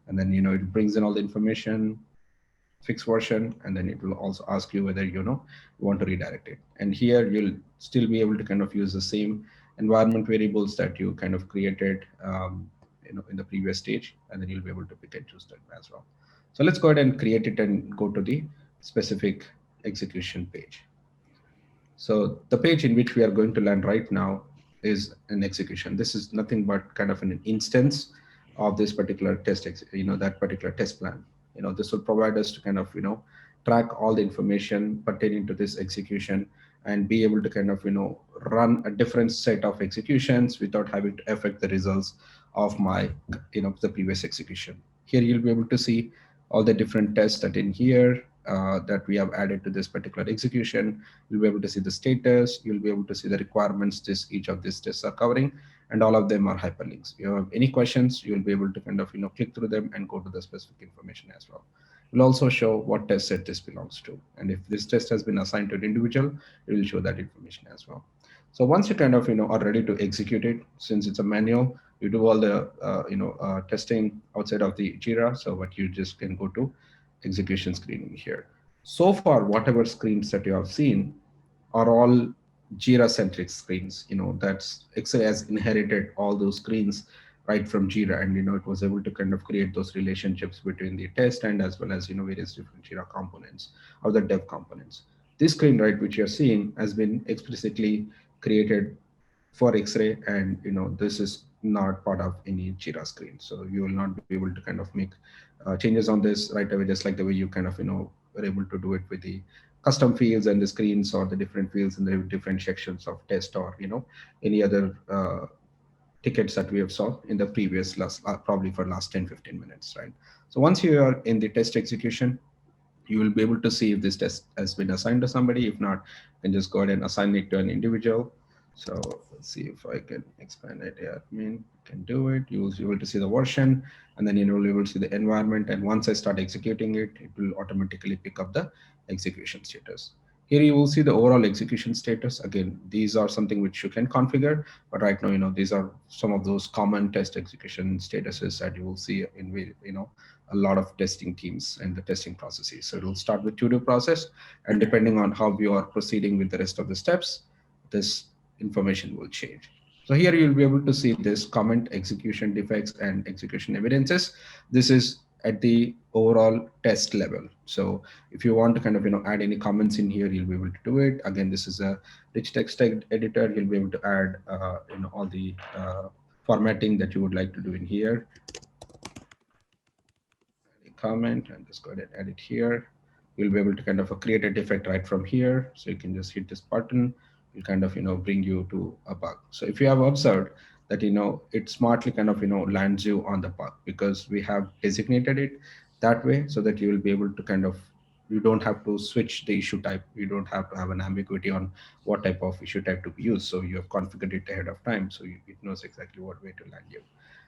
And then, it brings in all the information, fixed version, and then it will also ask you whether, you want to redirect it. And here you'll still be able to kind of use the same environment variables that you kind of created, in the previous stage, and then you'll be able to pick and choose that as well. So let's go ahead and create it and go to the specific execution page. So the page in which we are going to land right now is an execution. This is nothing but kind of an instance of this particular test, that particular test plan. This will provide us to kind of, track all the information pertaining to this execution and be able to kind of, run a different set of executions without having to affect the results of my, the previous execution. Here you'll be able to see all the different tests that in here that we have added to this particular execution. You'll be able to see the status. You'll be able to see the requirements each of these tests are covering, and all of them are hyperlinks. If you have any questions, you'll be able to kind of click through them and go to the specific information as well. will also show what test set this belongs to. And if this test has been assigned to an individual, it will show that information as well. So once you kind of are ready to execute it, since it's a manual, you do all the testing outside of the Jira. So what you just can go to execution screening here. So far, whatever screens that you have seen are all Jira-centric screens. That's Xray has inherited all those screens right from Jira, and it was able to kind of create those relationships between the test and as well as various different Jira components or the dev components. This screen, right, which you're seeing, has been explicitly created for Xray, and this is not part of any Jira screen. So you will not be able to kind of make changes on this right away, just like the way you kind of were able to do it with the custom fields and the screens or the different fields in the different sections of test or any other tickets that we have saw in the previous probably for last 10-15 minutes, right? So once you are in the test execution, you will be able to see if this test has been assigned to somebody. If not, you can just go ahead and assign it to an individual. So let's see if I can expand it. Admin can do it. You will be able to see the version, and then you will be able to see the environment. And once I start executing it, it will automatically pick up the execution status. Here you will see the overall execution status. Again, these are something which you can configure, but right now, these are some of those common test execution statuses that you will see in, a lot of testing teams and the testing processes. So it will start with to-do process, and depending on how you are proceeding with the rest of the steps, this information will change. So here you'll be able to see this comment, execution defects, and execution evidences. This is at the overall test level. So if you want to kind of add any comments in here, you'll be able to do it. Again, this is a rich text editor. You'll be able to add all the formatting that you would like to do in here. Comment and just go ahead and add it here. You'll be able to kind of create a defect right from here. So you can just hit this button. Will kind of bring you to a bug. So if you have observed that it smartly kind of lands you on the bug, because we have designated it that way so that you will be able to kind of, you don't have to switch the issue type. You don't have to have an ambiguity on what type of issue type to be used. So you have configured it ahead of time, so it knows exactly what way to land you.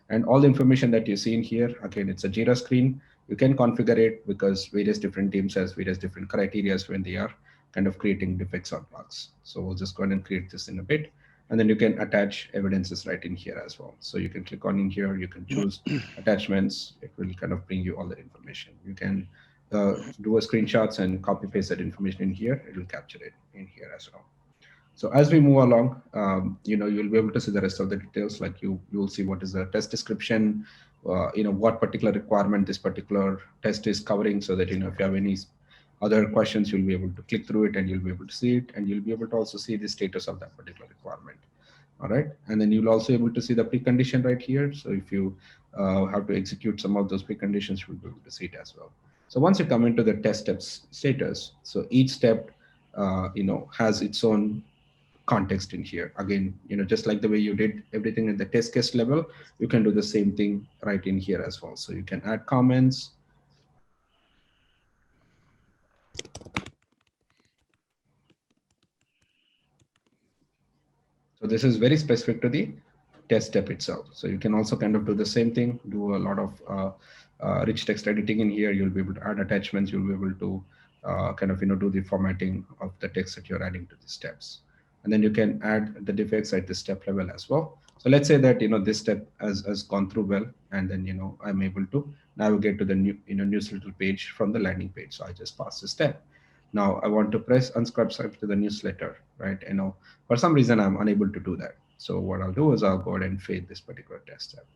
And all the information that you see in here, again, it's a Jira screen. You can configure it because various different teams has various different criteria when they are kind of creating defects or bugs. So we'll just go ahead and create this in a bit. And then you can attach evidences right in here as well. So you can click on in here, you can choose attachments. It will kind of bring you all that information. You can do a screenshots and copy paste that information in here. It will capture it in here as well. So as we move along, you'll be able to see the rest of the details. Like you will see what is the test description, what particular requirement this particular test is covering, so that if you have any other questions, you'll be able to click through it and you'll be able to see it, and you'll be able to also see the status of that particular requirement. All right, and then you'll also be able to see the precondition right here. So if you have to execute some of those preconditions, you'll be able to see it as well. So once you come into the test steps status, so each step has its own context in here. Again, just like the way you did everything at the test case level, you can do the same thing right in here as well. So you can add comments. So this is very specific to the test step itself. So you can also kind of do the same thing, do a lot of rich text editing in here. You'll be able to add attachments. You'll be able to kind of do the formatting of the text that you're adding to the steps. And then you can add the defects at the step level as well. So let's say that this step has gone through well, and then I'm able to navigate to the new newsletter page from the landing page. So I just pass the step. Now I want to press unsubscribe to the newsletter, right? For some reason I'm unable to do that. So what I'll do is I'll go ahead and fail this particular test step.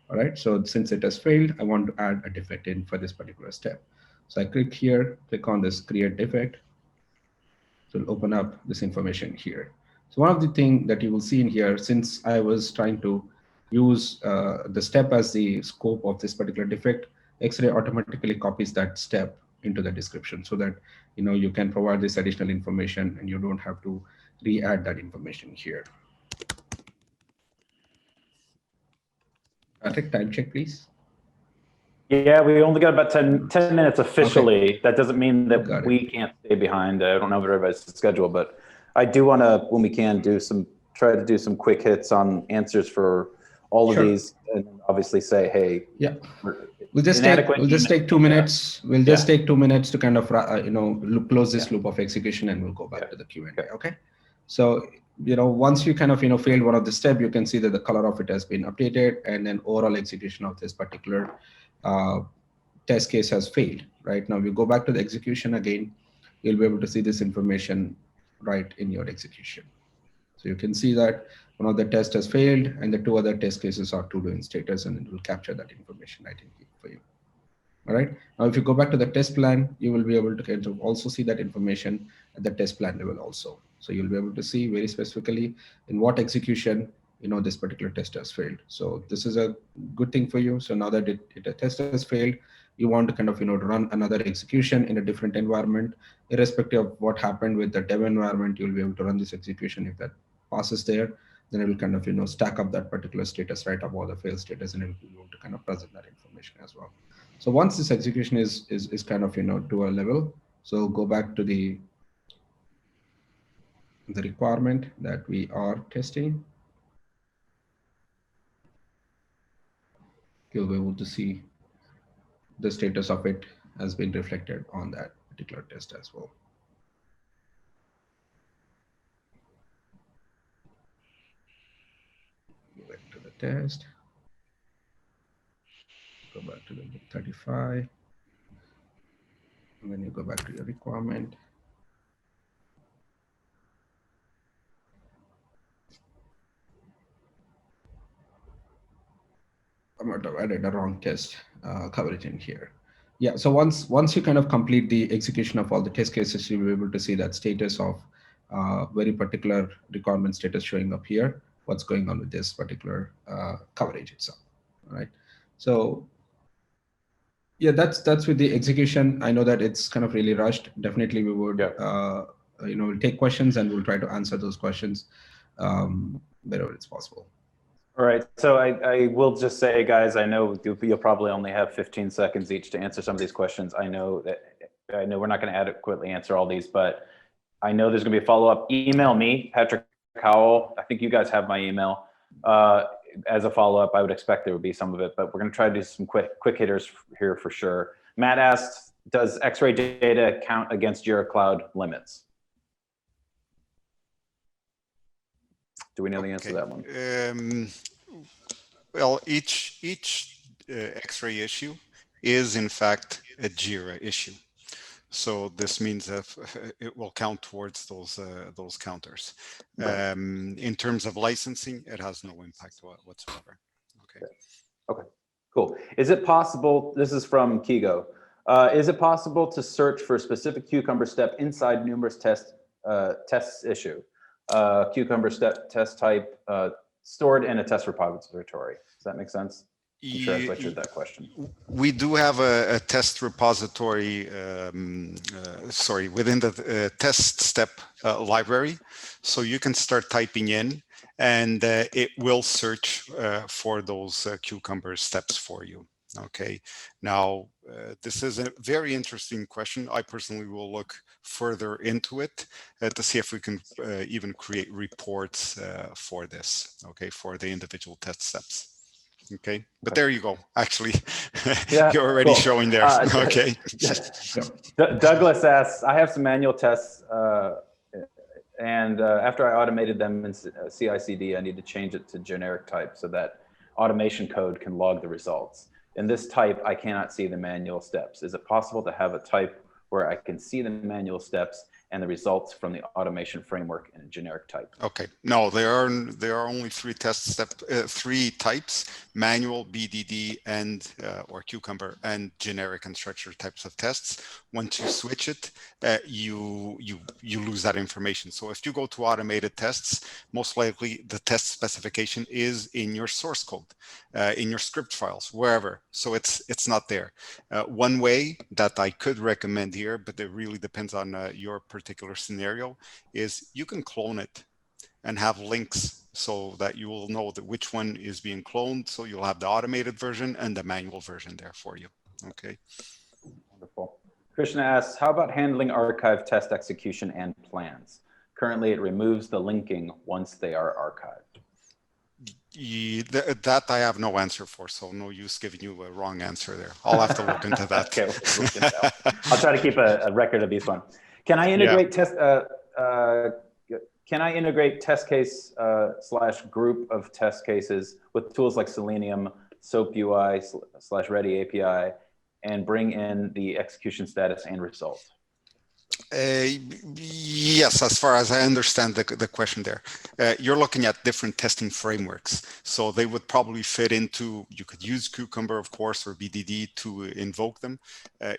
All right, so since it has failed, I want to add a defect in for this particular step. So I click here, click on this create defect. So it'll open up this information here. So one of the things that you will see in here, since I was trying to use the step as the scope of this particular defect, Xray automatically copies that step into the description so that you can provide this additional information and you don't have to re-add that information here. Patrick, time check, please. Yeah, we only got about 10 minutes officially. Okay. That doesn't mean that we can't stay behind. I don't know everybody's schedule, but I do want to, when we can, try to do some quick hits on answers for all of Sure. these, and obviously say, hey, yeah, we'll just take 2 minutes. We'll just take 2 minutes to kind of close this loop of execution, and we'll go back to the Q&A. Okay. So once you kind of failed one of the step, you can see that the color of it has been updated, and then overall execution of this particular test case has failed. Right now, we go back to the execution again. You'll be able to see this information right in your execution. So you can see that one of the tests has failed, and the 2 other test cases are to do in status, and it will capture that information right in here for you. All right. Now, if you go back to the test plan, you will be able to kind of also see that information at the test plan level also. So you'll be able to see very specifically in what execution this particular test has failed. So this is a good thing for you. So now that a test has failed, you want to kind of run another execution in a different environment, irrespective of what happened with the dev environment. You'll be able to run this execution. If that passes there, then it will kind of stack up that particular status right above the fail status, and it will be able to kind of present that information as well. So once this execution is kind of to a level, so go back to the requirement that we are testing. You'll be able to see the status of it has been reflected on that particular test as well. Go back to the test. Go back to the 35. And then you go back to your requirement. I might have added a wrong test coverage in here. Yeah, so once you kind of complete the execution of all the test cases, you'll be able to see that status of very particular requirement status showing up here. What's going on with this particular coverage itself, all right? So yeah, that's with the execution. I know that it's kind of really rushed. Definitely, we would we'll take questions, and we'll try to answer those questions wherever it's possible. All right, so I will just say, guys, I know you'll probably only have 15 seconds each to answer some of these questions. I know we're not going to adequately answer all these, but I know there's going to be a follow-up. Email me, Patrick Howell. I think you guys have my email. As a follow-up, I would expect there would be some of it, but we're going to try to do some quick hitters here for sure. Matt asked, does Xray data count against Jira Cloud limits? Do we know the answer to that one? Well, each Xray issue is in fact a Jira issue. So this means that it will count towards those counters. Right. In terms of licensing, it has no impact whatsoever. Okay. Okay. Cool. Is it possible? This is from Kigo. Is it possible to search for a specific Cucumber step inside numerous tests issue? Cucumber step test type stored in a test repository. Does that make sense? I'm sure I butchered that question. We do have a test repository, within the test step library. So you can start typing in, and it will search for those Cucumber steps for you. Okay. Now, this is a very interesting question. I personally will look further into it to see if we can even create reports for this, okay, for the individual test steps. Okay, but there you go. Actually, you're already showing there. Okay. Douglas asks, I have some manual tests, and after I automated them in CI/CD, I need to change it to generic type so that automation code can log the results. In this type, I cannot see the manual steps. Is it possible to have a type where I can see the manual steps and the results from the automation framework in a generic type? Okay, no, there are only three types: manual, BDD, and or Cucumber, and generic and structured types of tests. Once you switch it, you lose that information. So if you go to automated tests, most likely the test specification is in your source code, in your script files, wherever. So it's not there. One way that I could recommend here, but it really depends on your particular scenario, is you can clone it and have links so that you will know that which one is being cloned. So you'll have the automated version and the manual version there for you. Okay. Wonderful. Krishna asks, how about handling archive test execution and plans? Currently, it removes the linking once they are archived. That I have no answer for, so no use giving you a wrong answer there. I'll have to look into that. Okay, I'll try to keep a record of these ones. Can I integrate test? Can I integrate test case / group of test cases with tools like Selenium, SOAP UI / Ready API, and bring in the execution status and result? Yes, as far as I understand the question there, you're looking at different testing frameworks. So they would probably fit into, you could use Cucumber, of course, or BDD to invoke them.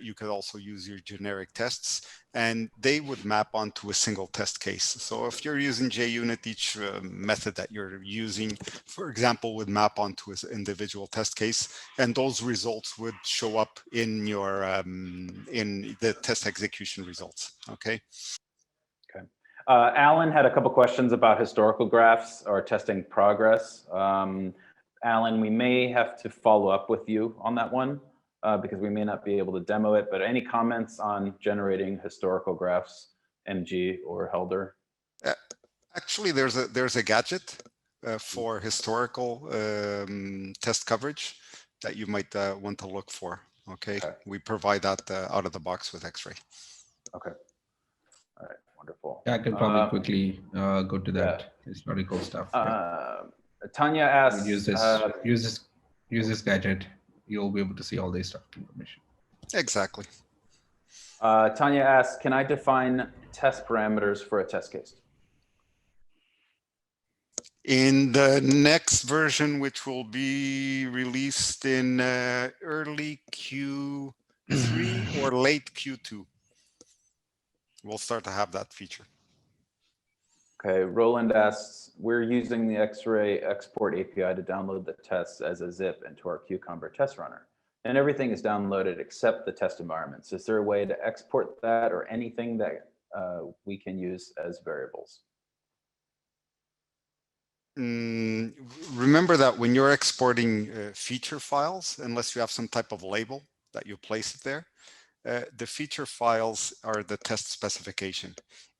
You could also use your generic tests, and they would map onto a single test case. So if you're using JUnit, each method that you're using, for example, would map onto an individual test case, and those results would show up in your in the test execution results. Okay. Okay. Alan had a couple questions about historical graphs or testing progress. Alan, we may have to follow up with you on that one because we may not be able to demo it, but any comments on generating historical graphs, MG or Helder? Actually, there's a gadget for historical test coverage that you might want to look for. Okay. We provide that out of the box with Xray. Okay. All right. Wonderful. Yeah, I can probably quickly go to that historical stuff. Tanya asks, use this gadget. You'll be able to see all this stuff information. Exactly. Tanya asks, can I define test parameters for a test case? In the next version, which will be released in early Q3 or late Q2, we'll start to have that feature. Okay, Roland asks, we're using the Xray export API to download the tests as a zip into our Cucumber test runner. And everything is downloaded except the test environments. Is there a way to export that or anything that we can use as variables? Remember that when you're exporting feature files, unless you have some type of label that you place it there, the feature files are the test specification.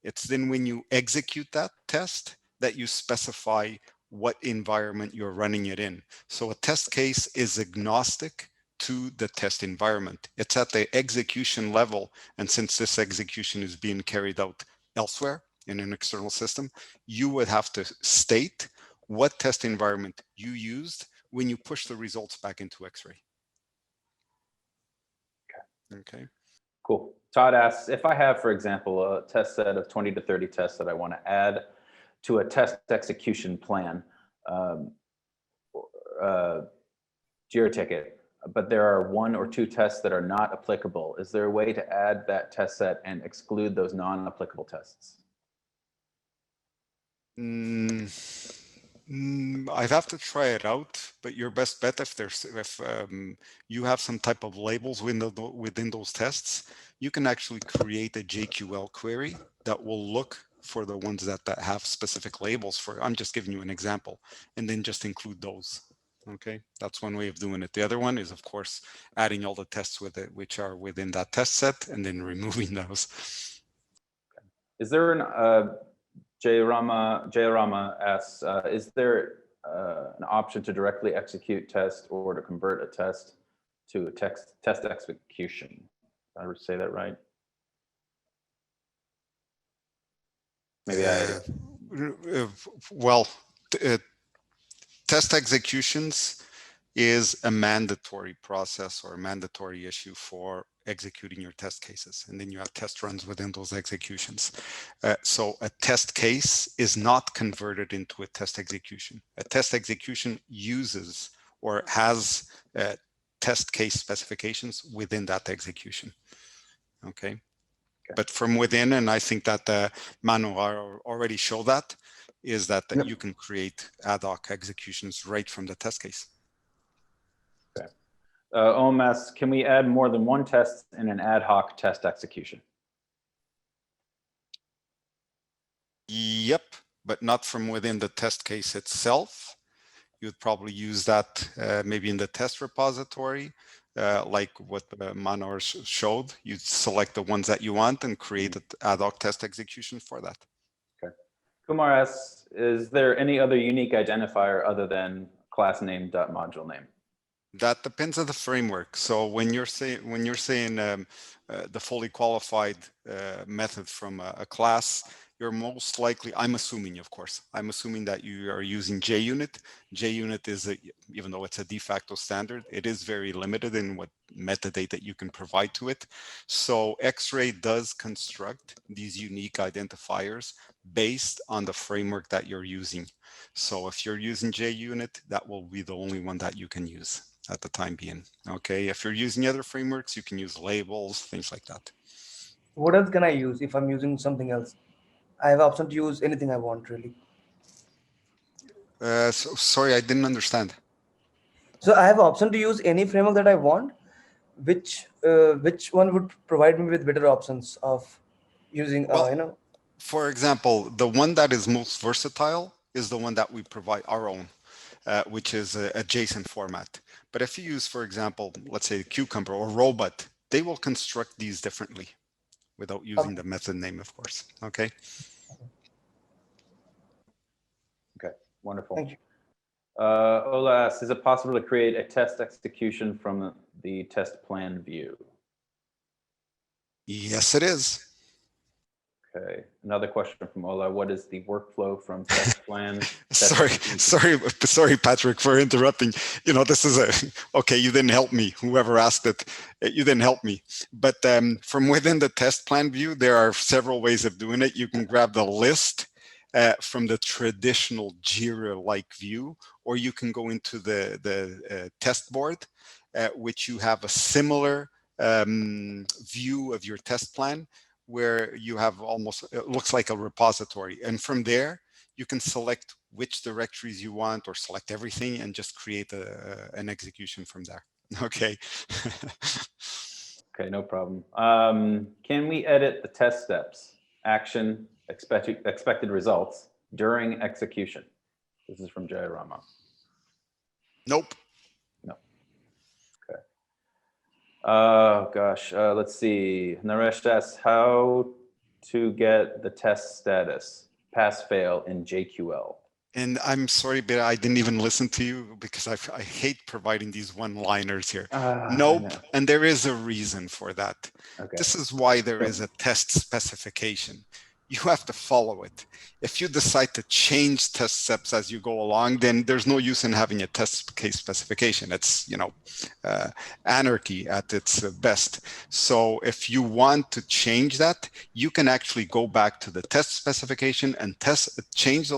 It's then when you execute that test that you specify what environment you're running it in. So a test case is agnostic to the test environment. It's at the execution level. And since this execution is being carried out elsewhere in an external system, you would have to state what test environment you used when you push the results back into Xray. Okay. Cool. Todd asks, if I have, for example, a test set of 20 to 30 tests that I want to add to a test execution plan, Jira ticket, but there are 1 or 2 tests that are not applicable, is there a way to add that test set and exclude those non-applicable tests? I'd have to try it out, but your best bet if you have some type of labels within those tests, you can actually create a JQL query that will look for the ones that have specific labels for, I'm just giving you an example, and then just include those. Okay, that's one way of doing it. The other one is, of course, adding all the tests with it, which are within that test set, and then removing those. Is there an Jayarama asks, is there an option to directly execute test or to convert a test to a test execution? Did I ever say that right? Maybe test executions is a mandatory process or a mandatory issue for executing your test cases. And then you have test runs within those executions. So a test case is not converted into a test execution. A test execution uses or has test case specifications within that execution. Okay. But from within, and I think that Manohar already showed that, is that you can create ad hoc executions right from the test case. Okay. OMS, can we add more than 1 test in an ad hoc test execution? Yep, but not from within the test case itself. You'd probably use that maybe in the test repository, like what Manohar showed. You'd select the ones that you want and create an ad hoc test execution for that. Okay. Kumar asks, is there any other unique identifier other than class name dot module name? That depends on the framework. So when you're saying the fully qualified method from a class, you're most likely, I'm assuming, of course, I'm assuming that you are using JUnit. JUnit is, even though it's a de facto standard, it is very limited in what metadata you can provide to it. So Xray does construct these unique identifiers based on the framework that you're using. So if you're using JUnit, that will be the only one that you can use at the time being. Okay, if you're using other frameworks, you can use labels, things like that. What else can I use if I'm using something else? I have option to use anything I want, really. So, sorry, I didn't understand. So I have option to use any framework that I want. Which one would provide me with better options of using, Well, for example, the one that is most versatile is the one that we provide our own, which is a JSON format. But if you use, for example, let's say Cucumber or Robot, they will construct these differently without using the method name, of course. Okay. Okay, wonderful. Thank you. Ola asks, is it possible to create a test execution from the test plan view? Yes, it is. Okay, another question from Ola. What is the workflow from test plan? Sorry, Patrick, for interrupting. You know, this is okay, you didn't help me. Whoever asked it, you didn't help me. But from within the test plan view, there are several ways of doing it. You can grab the list from the traditional Jira-like view, or you can go into the test board, which you have a similar view of your test plan, where you have almost, it looks like a repository. And from there, you can select which directories you want or select everything and just create an execution from there. Okay. Okay, no problem. Can we edit the test steps, action, expected results during execution? This is from Jay Rama. Nope. No. Okay. Oh gosh, let's see. Naresh asks how to get the test status, pass fail in JQL. And I'm sorry, but I didn't even listen to you because I hate providing these one-liners here. Nope, and there is a reason for that. Okay. This is why there is a test specification. You have to follow it. If you decide to change test steps as you go along, then there's no use in having a test case specification. It's, you know, anarchy at its best. So if you want to change that, you can actually go back to the test specification and change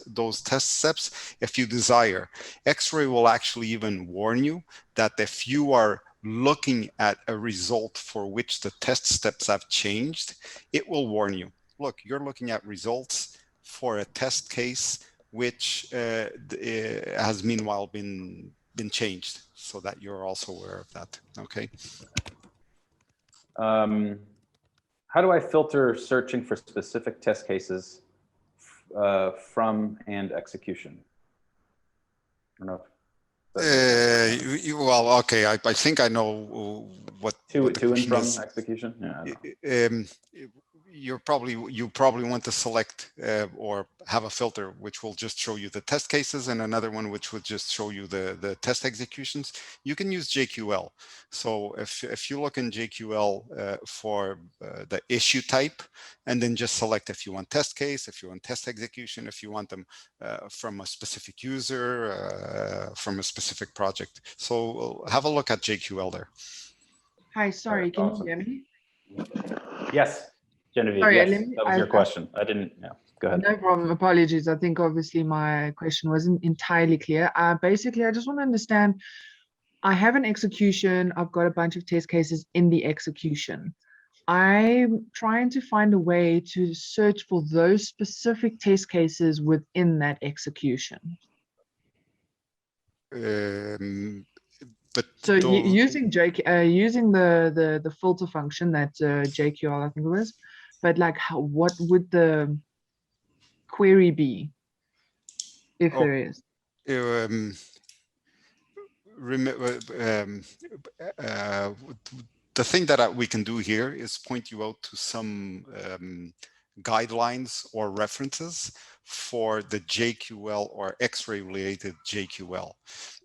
those test steps if you desire. Xray will actually even warn you that if you are looking at a result for which the test steps have changed, it will warn you. Look, you're looking at results for a test case which has meanwhile been changed, so that you're also aware of that. Okay. How do I filter searching for specific test cases from and execution? I don't know. Well, okay. I think I know what to the and from is. Execution. Yeah. You probably want to select or have a filter which will just show you the test cases, and another one which would just show you the test executions. You can use JQL. So if you look in JQL for the issue type, and then just select if you want test case, if you want test execution, if you want them from a specific user, from a specific project. So have a look at JQL there. Hi, sorry, can you hear me? Yes. Genevieve, sorry, yes, that was your question. I didn't, yeah, go ahead. No problem, apologies. I think obviously my question wasn't entirely clear. Basically, I just want to understand, I have an execution, I've got a bunch of test cases in the execution. I'm trying to find a way to search for those specific test cases within that execution. But so using the filter function that JQL, I think it was, but like what would the query be if there is? The thing that we can do here is point you out to some guidelines or references for the JQL or Xray related JQL.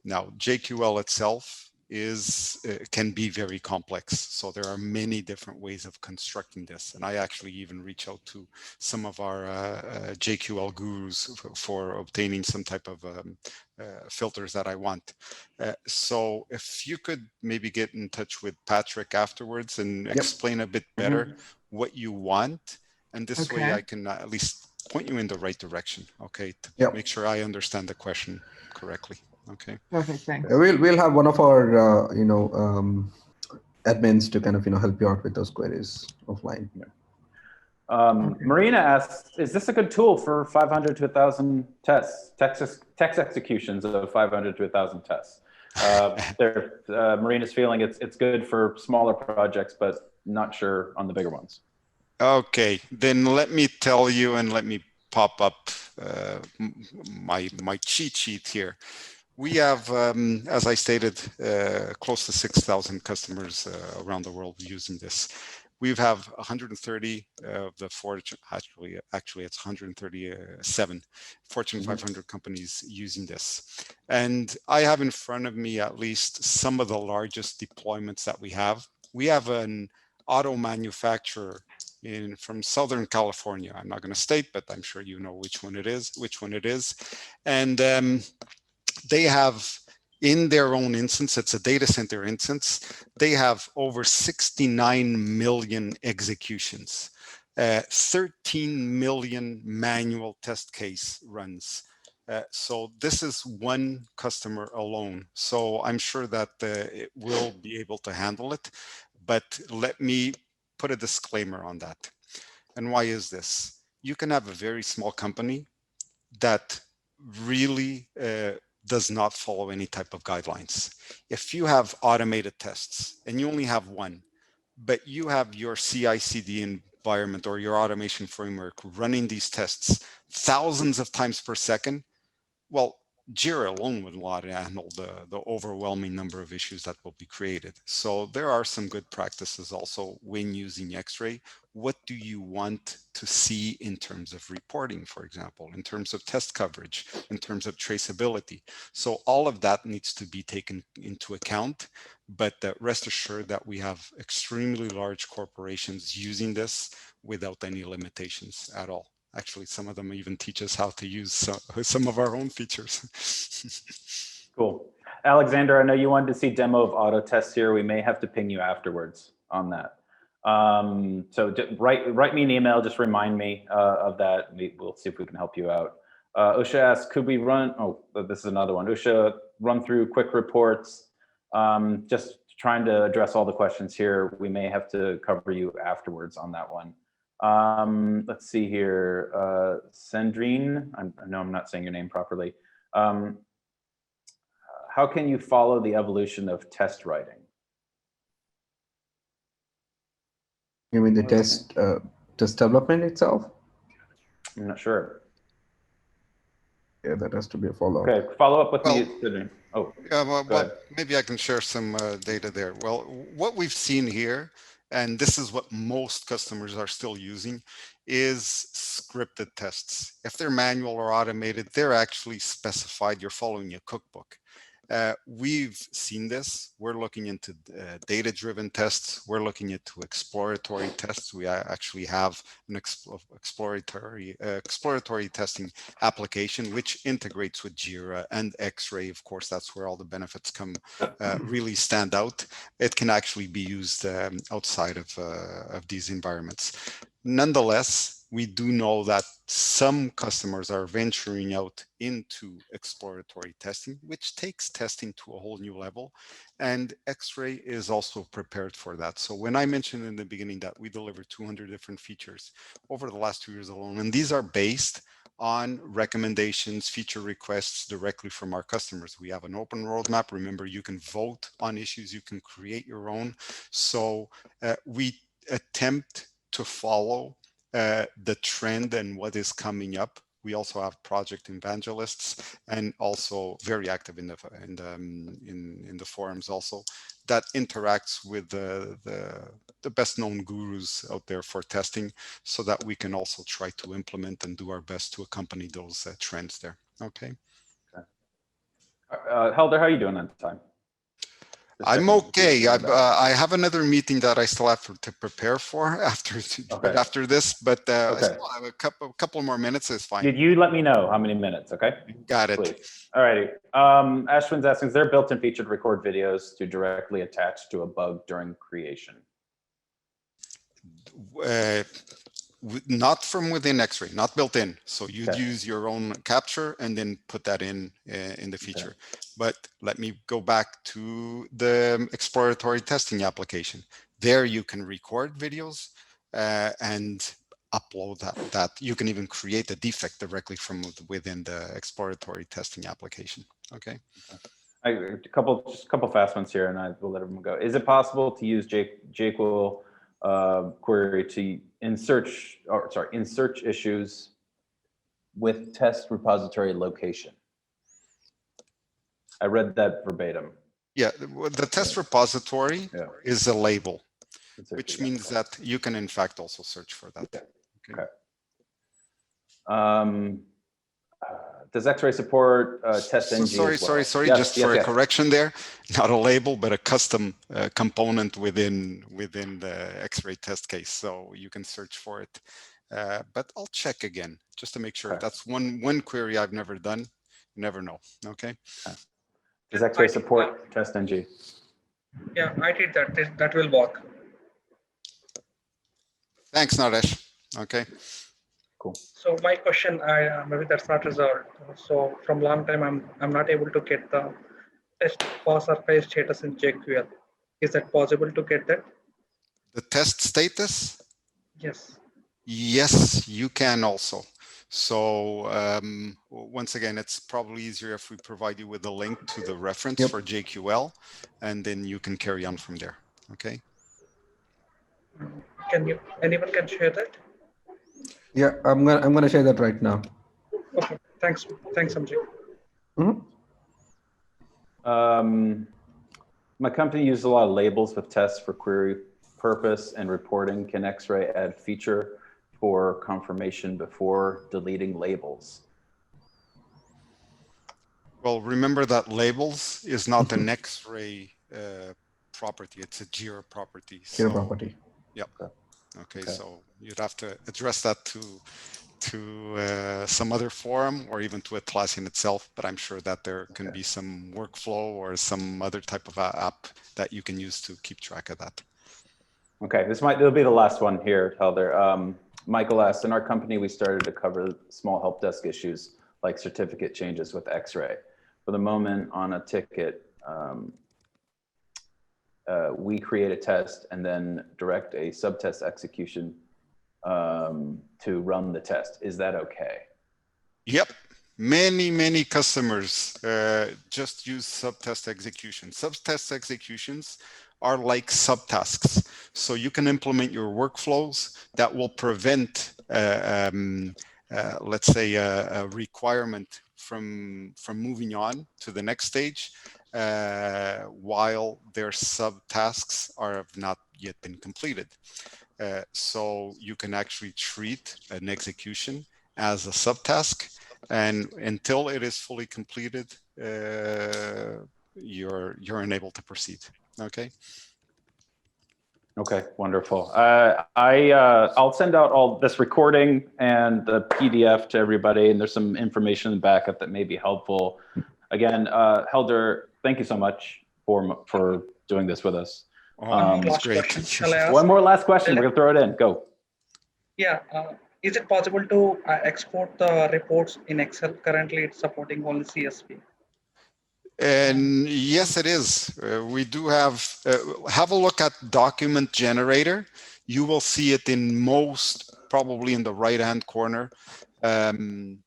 Now, JQL itself can be very complex. So there are many different ways of constructing this. And I actually even reach out to some of our JQL gurus for obtaining some type of filters that I want. So if you could maybe get in touch with Patrick afterwards and explain a bit better what you want. And this way I can at least point you in the right direction, okay, to make sure I understand the question correctly. Okay. Perfect. Thanks. We'll have one of our admins to kind of help you out with those queries offline. Marina asks, is this a good tool for 500 to 1,000 tests, text executions of 500 to 1,000 tests? Marina's feeling it's good for smaller projects, but not sure on the bigger ones. Okay, then let me tell you, and let me pop up my cheat sheet here. We have, as I stated, close to 6,000 customers around the world using this. We have 130 of the Fortune, actually it's 137 Fortune 500 companies using this. And I have in front of me at least some of the largest deployments that we have. We have an auto manufacturer from Southern California. I'm not going to state, but I'm sure you know which one it is. And they have in their own instance, it's a data center instance, they have over 69 million executions, 13 million manual test case runs. So this is one customer alone. So I'm sure that it will be able to handle it, but let me put a disclaimer on that. And why is this? You can have a very small company that really does not follow any type of guidelines. If you have automated tests and you only have one, but you have your CI/CD environment or your automation framework running these tests thousands of times per second, well, Jira alone would not handle the overwhelming number of issues that will be created. So there are some good practices also when using Xray. What do you want to see in terms of reporting, for example, in terms of test coverage, in terms of traceability? So all of that needs to be taken into account, but rest assured that we have extremely large corporations using this without any limitations at all. Actually, some of them even teach us how to use some of our own features. Cool. Alexander, I know you wanted to see demo of auto tests here. We may have to ping you afterwards on that. So write me an email, just remind me of that. We'll see if we can help you out. Usha asks, could we run, this is another one. Usha, run through quick reports. Just trying to address all the questions here. We may have to cover you afterwards on that one. Let's see here. Sandrine, I know I'm not saying your name properly. How can you follow the evolution of test writing? You mean the test development itself? I'm not sure. Yeah, that has to be a follow-up. Okay, follow up with me. Oh, yeah, well, maybe I can share some data there. Well, what we've seen here, and this is what most customers are still using, is scripted tests. If they're manual or automated, they're actually specified. You're following a cookbook. We've seen this. We're looking into data-driven tests. We're looking into exploratory tests. We actually have an exploratory testing application which integrates with Jira and Xray. Of course, that's where all the benefits come really stand out. It can actually be used outside of these environments. Nonetheless, we do know that some customers are venturing out into exploratory testing, which takes testing to a whole new level. And Xray is also prepared for that. So when I mentioned in the beginning that we deliver 200 different features over the last 2 years alone, and these are based on recommendations, feature requests directly from our customers. We have an open roadmap. Remember, you can vote on issues, you can create your own. So we attempt to follow the trend and what is coming up We also have project evangelists, and also very active in the forums also, that interacts with the best known gurus out there for testing, so that we can also try to implement and do our best to accompany those trends there. Okay. Helder, how are you doing on time? I'm okay. I have another meeting that I still have to prepare for after this, but I still have a couple more minutes. Is fine. Did you let me know how many minutes? Okay. Got it. Please. All righty. Ashwin's asking, is there a built-in feature to record videos to directly attach to a bug during creation? Not from within Xray, not built in. So you'd use your own capture and then put that in the feature. But let me go back to the exploratory testing application. There you can record videos and upload that. You can even create a defect directly from within the exploratory testing application. Okay. Just a couple fast ones here, and I will let everyone go. Is it possible to use JQuery query to insert issues with test repository location? I read that verbatim. Yeah, the test repository is a label, which means that you can in fact also search for that. Okay. Does Xray support test NG? Sorry. Yes, just for a correction there, not a label, but a custom component within the Xray test case. So you can search for it. But I'll check again just to make sure. That's one query I've never done. You never know. Okay. Does Xray support test NG? Yeah, I did that. That will work. Thanks, Naresh. Okay. Cool. So my question, maybe that's not resolved. So from long time, I'm not able to get the test pass or fail status in JQL. Is that possible to get that? The test status? Yes. Yes, you can also. So once again, it's probably easier if we provide you with a link to the reference for JQL, and then you can carry on from there. Okay. Anyone can share that? Yeah, I'm gonna share that right now. Okay, thanks, Sanjay. My company uses a lot of labels with tests for query purpose and reporting. Can Xray add feature for confirmation before deleting labels? Well, remember that labels is not an Xray property; it's a Jira property. Jira property. Yep. Okay, so you'd have to address that to some other forum or even to Atlassian itself, but I'm sure that there can be some workflow or some other type of app that you can use to keep track of that. Okay, it'll be the last one here, Helder. Michael asked, in our company, we started to cover small help desk issues like certificate changes with Xray. For the moment on a ticket, we create a test and then direct a subtest execution to run the test. Is that okay? Yep. Many customers just use subtest execution. Subtest executions are like subtasks. So you can implement your workflows that will prevent, let's say, a requirement from moving on to the next stage while their subtasks have not yet been completed. So you can actually treat an execution as a subtask, and until it is fully completed, you're unable to proceed. Okay. Okay, wonderful. I'll send out all this recording and the PDF to everybody, and there's some information in the backup that may be helpful. Again, Helder, thank you so much for doing this with us. Last question. Shall I ask? One more last question. We're gonna throw it in. Go. Yeah. Is it possible to export the reports in Excel? Currently, it's supporting only CSV. And yes, it is. We do have a look at document generator. You will see it in probably in the right-hand corner. You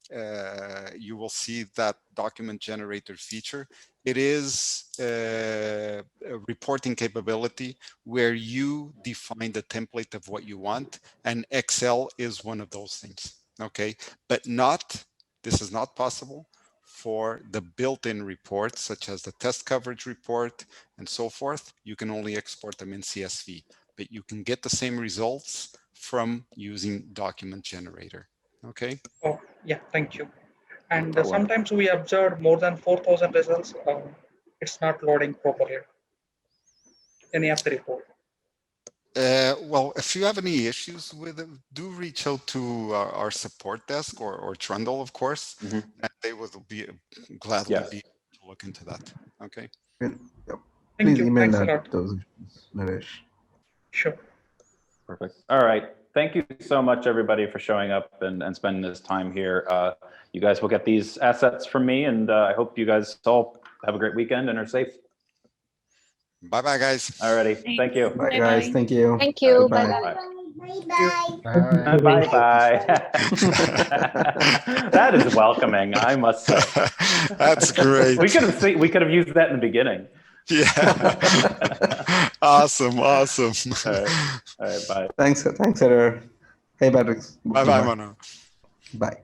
will see that document generator feature. It is a reporting capability where you define the template of what you want, and Excel is one of those things. Okay, but not This is not possible for the built-in reports, such as the test coverage report and so forth. You can only export them in CSV, but you can get the same results from using document generator. Okay. Oh, yeah, thank you. And problem. sometimes we observed more than 4,000 results. It's not loading properly. Any of the report. Well, if you have any issues with it, do reach out to our support desk or Trundle, of course, and they will be gladly be able to look into that. Okay. Yep. Thank Please you. email Thanks a that lot. those Naresh. Sure. Perfect. All right. Thank you so much, everybody, for showing up and spending this time here. You guys will get these assets from me, and I hope you guys all have a great weekend and are safe. Bye-bye, guys. All righty. Thank you. Bye, guys. Thank you. Thank you. Bye. Bye-bye. Bye-bye. That is welcoming, I must say. That's great. We could have used that in the beginning. Yeah. Awesome. Awesome. All right, bye. Thanks, Heather. Hey, Patrick. Bye-bye, Mano. Bye.